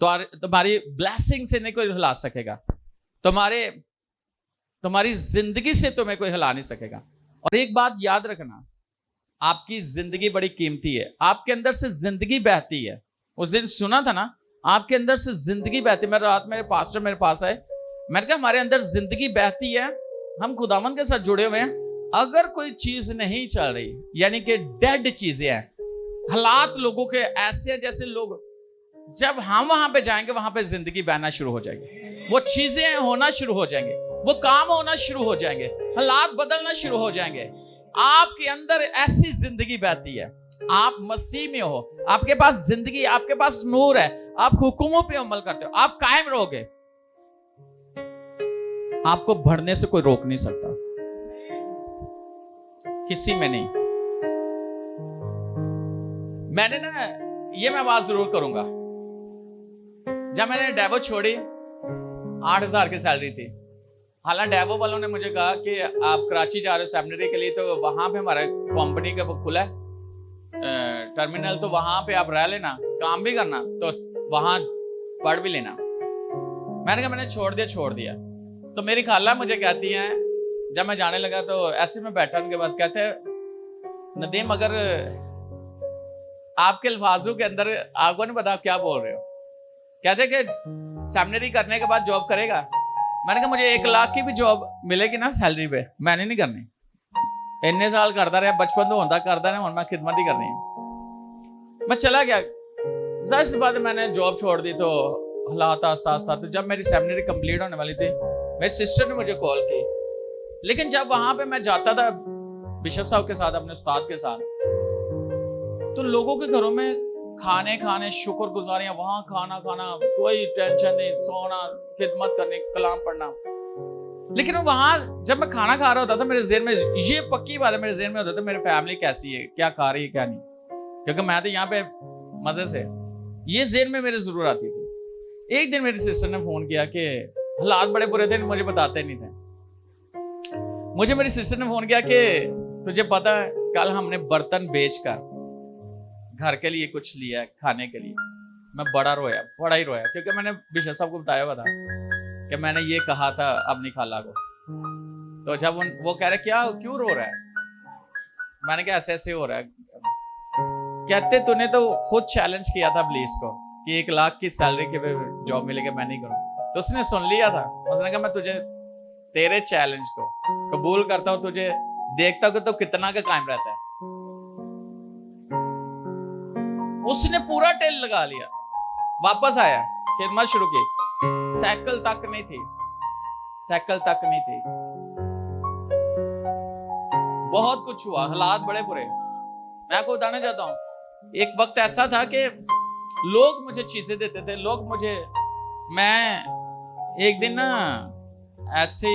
तुम्हारी ब्लेसिंग से नहीं कोई हिला सकेगा, तुम्हारी जिंदगी से तुम्हें कोई हिला नहीं सकेगा। और एक बात याद रखना, आपकी जिंदगी बड़ी कीमती है, आपके अंदर से जिंदगी बहती है। उस दिन सुना था ना, आपके अंदर से जिंदगी बहती है। मैं रात मेरे पास्टर मेरे पास आए, मैंने कहा हमारे अंदर जिंदगी बहती है, हम खुदावन के साथ जुड़े हुए हैं। अगर कोई चीज नहीं चल रही, यानी कि डेड चीजें हैं, हालात लोगों के ऐसे हैं जैसे लोग, जब हम वहां पे जाएंगे वहां पे जिंदगी बहना शुरू हो जाएगी, वो चीजें होना शुरू हो जाएंगे, वो काम होना शुरू हो जाएंगे, हालात बदलना शुरू हो जाएंगे। आपके अंदर ऐसी जिंदगी बहती है, आप मसीह में हो, आपके पास जिंदगी, आपके पास नूर है, आप हुक्मों पे अमल करते हो, आप कायम रहोगे, आपको बढ़ने से कोई रोक नहीं सकता, किसी में नहीं। मैंने ना ये मैं बात जरूर करूंगा, जब मैंने डेवो छोड़ी 8,000 की सैलरी थी। हालांकि डेवो वालों ने मुझे कहा कि आप कराची जा रहे हो सेमिनरी के लिए, तो वहां पे हमारा कंपनी का वो खुला है टर्मिनल, तो वहां पे आप रह लेना, काम भी करना, तो वहां पढ़ भी लेना। मैंने कहा मैंने छोड़ दिया। तो मेरी खाला मुझे कहती हैं, जब मैं जाने लगा तो ऐसे में बैठा उनके पास, कहते हैं नदीम अगर आपके अल्फाजों के अंदर आपको नहीं पता आप क्या बोल रहे हो, कहते कि सेमिनरी करने के बाद जॉब करेगा। मैंने कहा मुझे 1 लाख की भी जॉब मिलेगी ना सैलरी पे, मैंने नहीं करनी। इन्ने साल करता रहा, बचपन तो होता करता रहा, मैं खिदमत ही करनी है। मैं चला गया, जाहिर सी बात है मैंने जॉब छोड़ दी। तो हालात आस्ता आस्ता, तो जब मेरी सेमिनरी कंप्लीट होने वाली थी, मेरी सिस्टर ने मुझे कॉल की। लेकिन जब वहां पे मैं जाता था बिशप साहब के साथ, अपने उस्ताद के साथ, तो लोगों के घरों में खाने शुक्रगुजारियां, वहां खाना, कोई टेंशन नहीं, सोना, खिदमत करनी, कलाम पढ़ना। लेकिन वहां जब मैं खाना खा रहा होता था, मेरे ज़हन में ये पक्की बात है, मेरे ज़हन में होता था मेरी फैमिली कैसी है, क्या खा रही है क्या नहीं, क्योंकि मैं तो यहाँ पे मजे से, ये ज़हन में मेरे जरूर आती थी। एक दिन मेरी सिस्टर ने फोन किया कि हालात बड़े बुरे थे, मुझे बताते नहीं थे। मुझे मेरी सिस्टर ने फोन किया कि तुझे पता है कल हमने बर्तन बेचकर घर के लिए कुछ लिया है खाने के लिए। मैं बड़ा ही रोया, क्योंकि मैंने बिशप साहब को बताया हुआ था कि मैंने ये कहा था अपनी खाला को। तो जब वो कह रहे क्यों रो रहा है, मैंने कहा ऐसे हो रहा है। कहते तूने तो खुद चैलेंज किया था पुलिस को कि 1 लाख की सैलरी के जॉब मिलेगी, मैं नहीं करूँ। तो उसने सुन लिया था, उसने कहा मैं तुझे तेरे चैलेंज को कबूल करता हूँ, तुझे देखता हूँ कि तो कितना का कायम रहता है। उसने पूरा टेल लगा लिया, वापस आया, खिदमत शुरू की। साइकिल तक नहीं थी, बहुत कुछ हुआ, हालात बड़े बुरे। मैं आपको बताना चाहता हूं, एक वक्त ऐसा था कि लोग मुझे चीजें देते थे, मैं एक दिन ना ऐसे,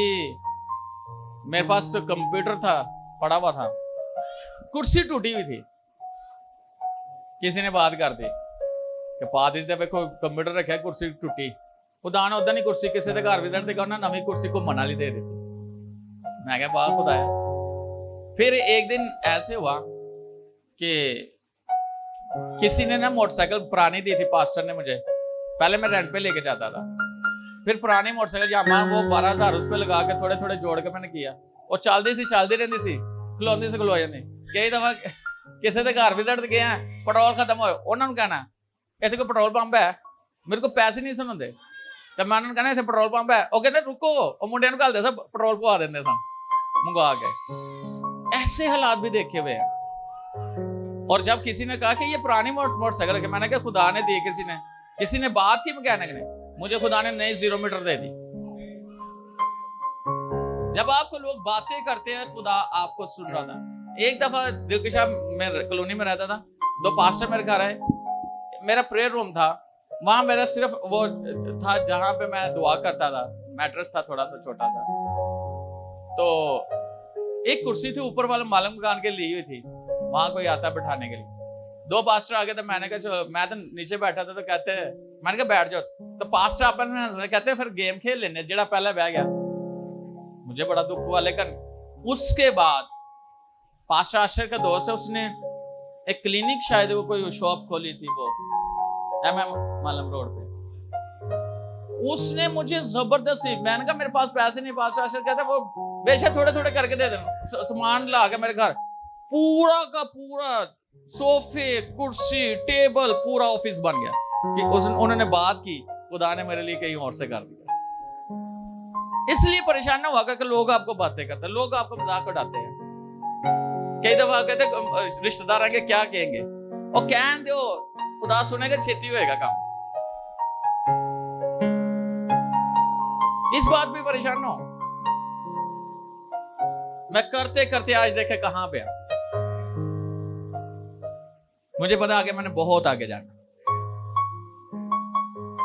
मेरे पास कंप्यूटर था पड़ा हुआ था, कुर्सी टूटी हुई थी, किसी ने बात कर दी कि पादरी ने देखो कंप्यूटर रखा है, कुर्सी टूटी। खुदा ने उदा नहीं कुर्सी किसी के घर विजिट देखा, उन्हें नवी कुर्सी को मना ली दे दी। मैं क्या बात खुदा है। फिर एक दिन ऐसे हुआ कि किसी ने ना मोटरसाइकिल पुरानी दी थी, पास्टर ने मुझे, पहले मैं रेंट पे लेके जाता था, फिर पुरानी मोटरसाइकिल जहाँ वो 12,000 उस पे लगा के थोड़े जोड़ के मैंने किया, और चलती रहती सी, खलोंदी से खलो जाती। कई दफा किसी के घर विजिट गए हैं, पेट्रोल खत्म हो, उन्होंने कहना इतने कोई पेट्रोल पंप है, मेरे को पैसे नहीं सुनते, तो मैं उन्होंने कहना इतने पेट्रोल पंप है, वो कहते रुको, वो मुंडे घल दे पेट्रोल पवा देंगे सन मंगवा के। ऐसे हालात भी देखे हुए हैं। और जब किसी ने कहा कि ये पुरानी मोटरसाइकिल रखे, मैंने कहा खुदा ने दी, किसी ने बात की मैकेनिक ने, मुझे खुदा ने नई 0 मीटर दे दी। जब आपको लोग बातें करते हैं, खुदा आपको सुन रहा था। एक दफा दिलकशा मैं कॉलोनी में रहता था, 2 पास्टर मेरे घर आए, मेरा प्रेयर रूम था, वहां मेरा सिर्फ वो था जहां पे मैं दुआ करता था, मैट्रेस था थोड़ा सा छोटा सा, तो एक कुर्सी थी ऊपर वाला मालूम मकान के ली हुई थी, वहां कोई आता बैठाने के लिए। 2 पास्टर आ गए थे, मैंने कहा चलो, मैं तो नीचे बैठा था, तो कहते हैं, मैंने कहा बैठ जाओ, तो पास्टर अपन में हंस रहे, कहते हैं फिर गेम खेल लेने, जेड़ा पहले बह गया। मुझे बड़ा दुख हुआ। लेकिन उसके बाद पास्टर आशर का दोस्त है, उसने एक क्लिनिक, शायद वो कोई शॉप खोली थी, वो MM मालम रोड पे, उसने मुझे जबरदस्ती, मैंने कहा मेरे पास पैसे नहीं, पास्टर आशर कहता वो बेशक थोड़े थोड़े करके दे देना, सामान ला के मेरे घर पूरा का पूरा सोफे कुर्सी टेबल पूरा ऑफिस बन गया कि उन्होंने बात की, खुदा ने मेरे लिए कहीं और से कर दिया। इसलिए परेशान ना हुआ कि लोग आपको बातें करते हैं, लोग आपको मजाक उड़ाते हैं। कई दफा कहते रिश्तेदार आएंगे क्या कहेंगे, और कह दो खुदा सुनेगा, छेती होएगा काम। इस बात पे परेशान ना हो। मैं करते करते आज देखे कहां पे, मुझे पता आगे मैंने बहुत आगे जाना,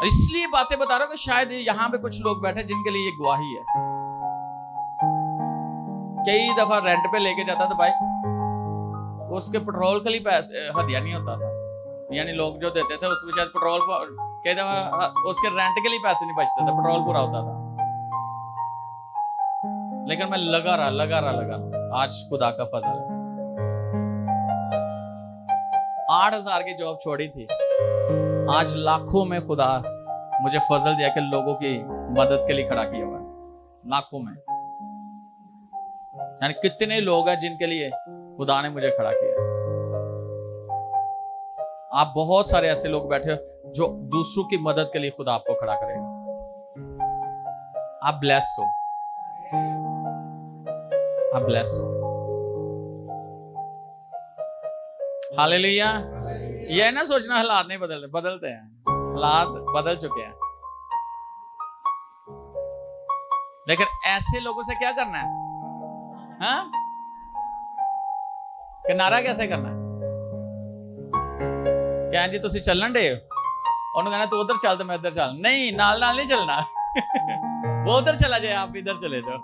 इसलिए बातें बता रहा हूं कि शायद यहां पे कुछ लोग बैठे जिनके लिए ये गवाही है। कई दफा रेंट पे लेके जाता था भाई, उसके पेट्रोल के लिए पैसे हदिया नहीं होता था, यानी लोग जो देते थे उसमें शायद पेट्रोल, कई दफा उसके रेंट के लिए पैसे नहीं बचते थे, पेट्रोल पूरा होता था। लेकिन मैं लगा रहा। आज खुदा का फजल है, 8,000 की जॉब छोड़ी थी, आज लाखों में खुदा मुझे फजल दिया कि लोगों की मदद के लिए खड़ा किया हुआ है, लाखों में। यानी कितने लोग हैं जिनके लिए खुदा ने मुझे खड़ा किया। आप बहुत सारे ऐसे लोग बैठे हो जो दूसरों की मदद के लिए खुदा आपको खड़ा करेगा। आप ब्लेस हो, आप ब्लेस हो। हालेलुया। ये ना सोचना हालात नहीं बदलते, बदलते हैं, हालात बदल चुके हैं। लेकिन ऐसे लोगों से क्या करना है? हाँ? कि नारा कैसे करना है? क्या जी तुसी चलन डे उन्होंने कहना तू उधर चल तो मैं इधर चल, नहीं नाल नाल नहीं चलना वो उधर चला जाए आप इधर चले जाओ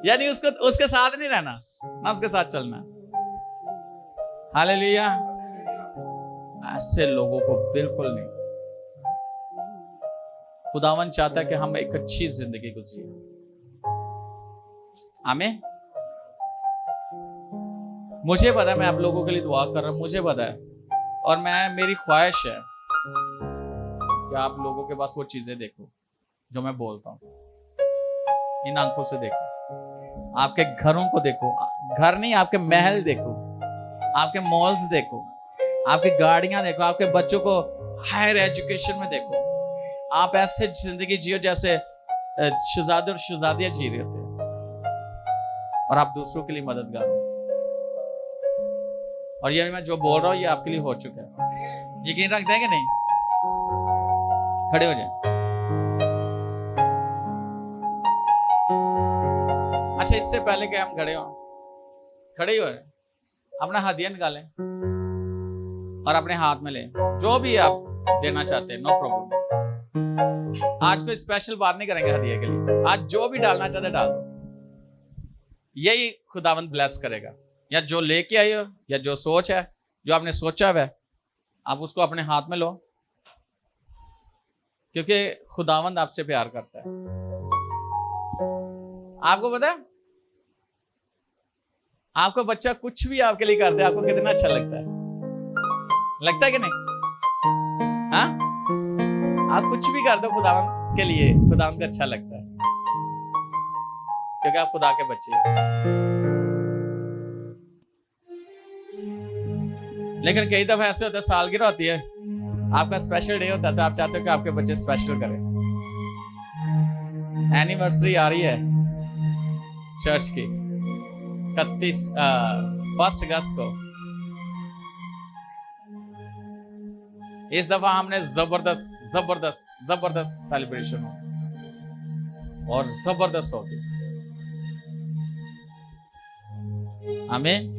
यानी उसको उसके साथ नहीं रहना ना उसके साथ चलना। हालेलुया। ऐसे लोगों को बिल्कुल नहीं। खुदावन चाहता है कि हम एक अच्छी जिंदगी गुजारें। आमीन। मुझे पता है मैं आप लोगों के लिए दुआ कर रहा हूं, मुझे पता है, और मेरी ख्वाहिश है कि आप लोगों के पास वो चीजें देखो जो मैं बोलता हूं, इन आंखों से देखो, आपके घरों को देखो, घर नहीं आपके महल देखो, आपके मॉल्स देखो, आपकी गाड़ियां देखो, आपके बच्चों को हायर एजुकेशन में देखो। आप ऐसे जिंदगी जियो जैसे शहजादे और शहजादियां जी रहे थे, और आप दूसरों के लिए मददगार हो। और ये मैं जो बोल रहा हूं ये आपके लिए हो चुका है। यकीन रखते हैं कि नहीं? खड़े हो जाए। अच्छा, इससे पहले कि हम खड़े ही हो, अपना हदिया निकालें और अपने हाथ में लें, जो भी आप देना चाहते हैं, नो प्रॉब्लम। आज कोई स्पेशल बात नहीं करेंगे हदिया के लिए, आज जो भी डालना चाहते डाल दो, यही खुदावंद ब्लेस करेगा। या जो लेके आई हो, या जो सोच है, जो आपने सोचा है, आप उसको अपने हाथ में लो, क्योंकि खुदावंद आपसे प्यार करता है। आपको पता है, आपका बच्चा कुछ भी आपके लिए करता है, आपको कितना अच्छा लगता है कि नहीं? हाँ, आप कुछ भी कर दो खुदावंद के लिए, खुदावंद को अच्छा लगता है, क्योंकि आप खुदा के बच्चे हो। लेकिन कई दफा ऐसे होता है, सालगिरह होती है, आपका स्पेशल डे होता है, तो आप चाहते हो कि आपके बच्चे स्पेशल करें। एनिवर्सरी आ रही है चर्च की 1 अगस्त को। इस दफा हमने जबरदस्त सेलिब्रेशन हो और जबरदस्त होगी। आमीन।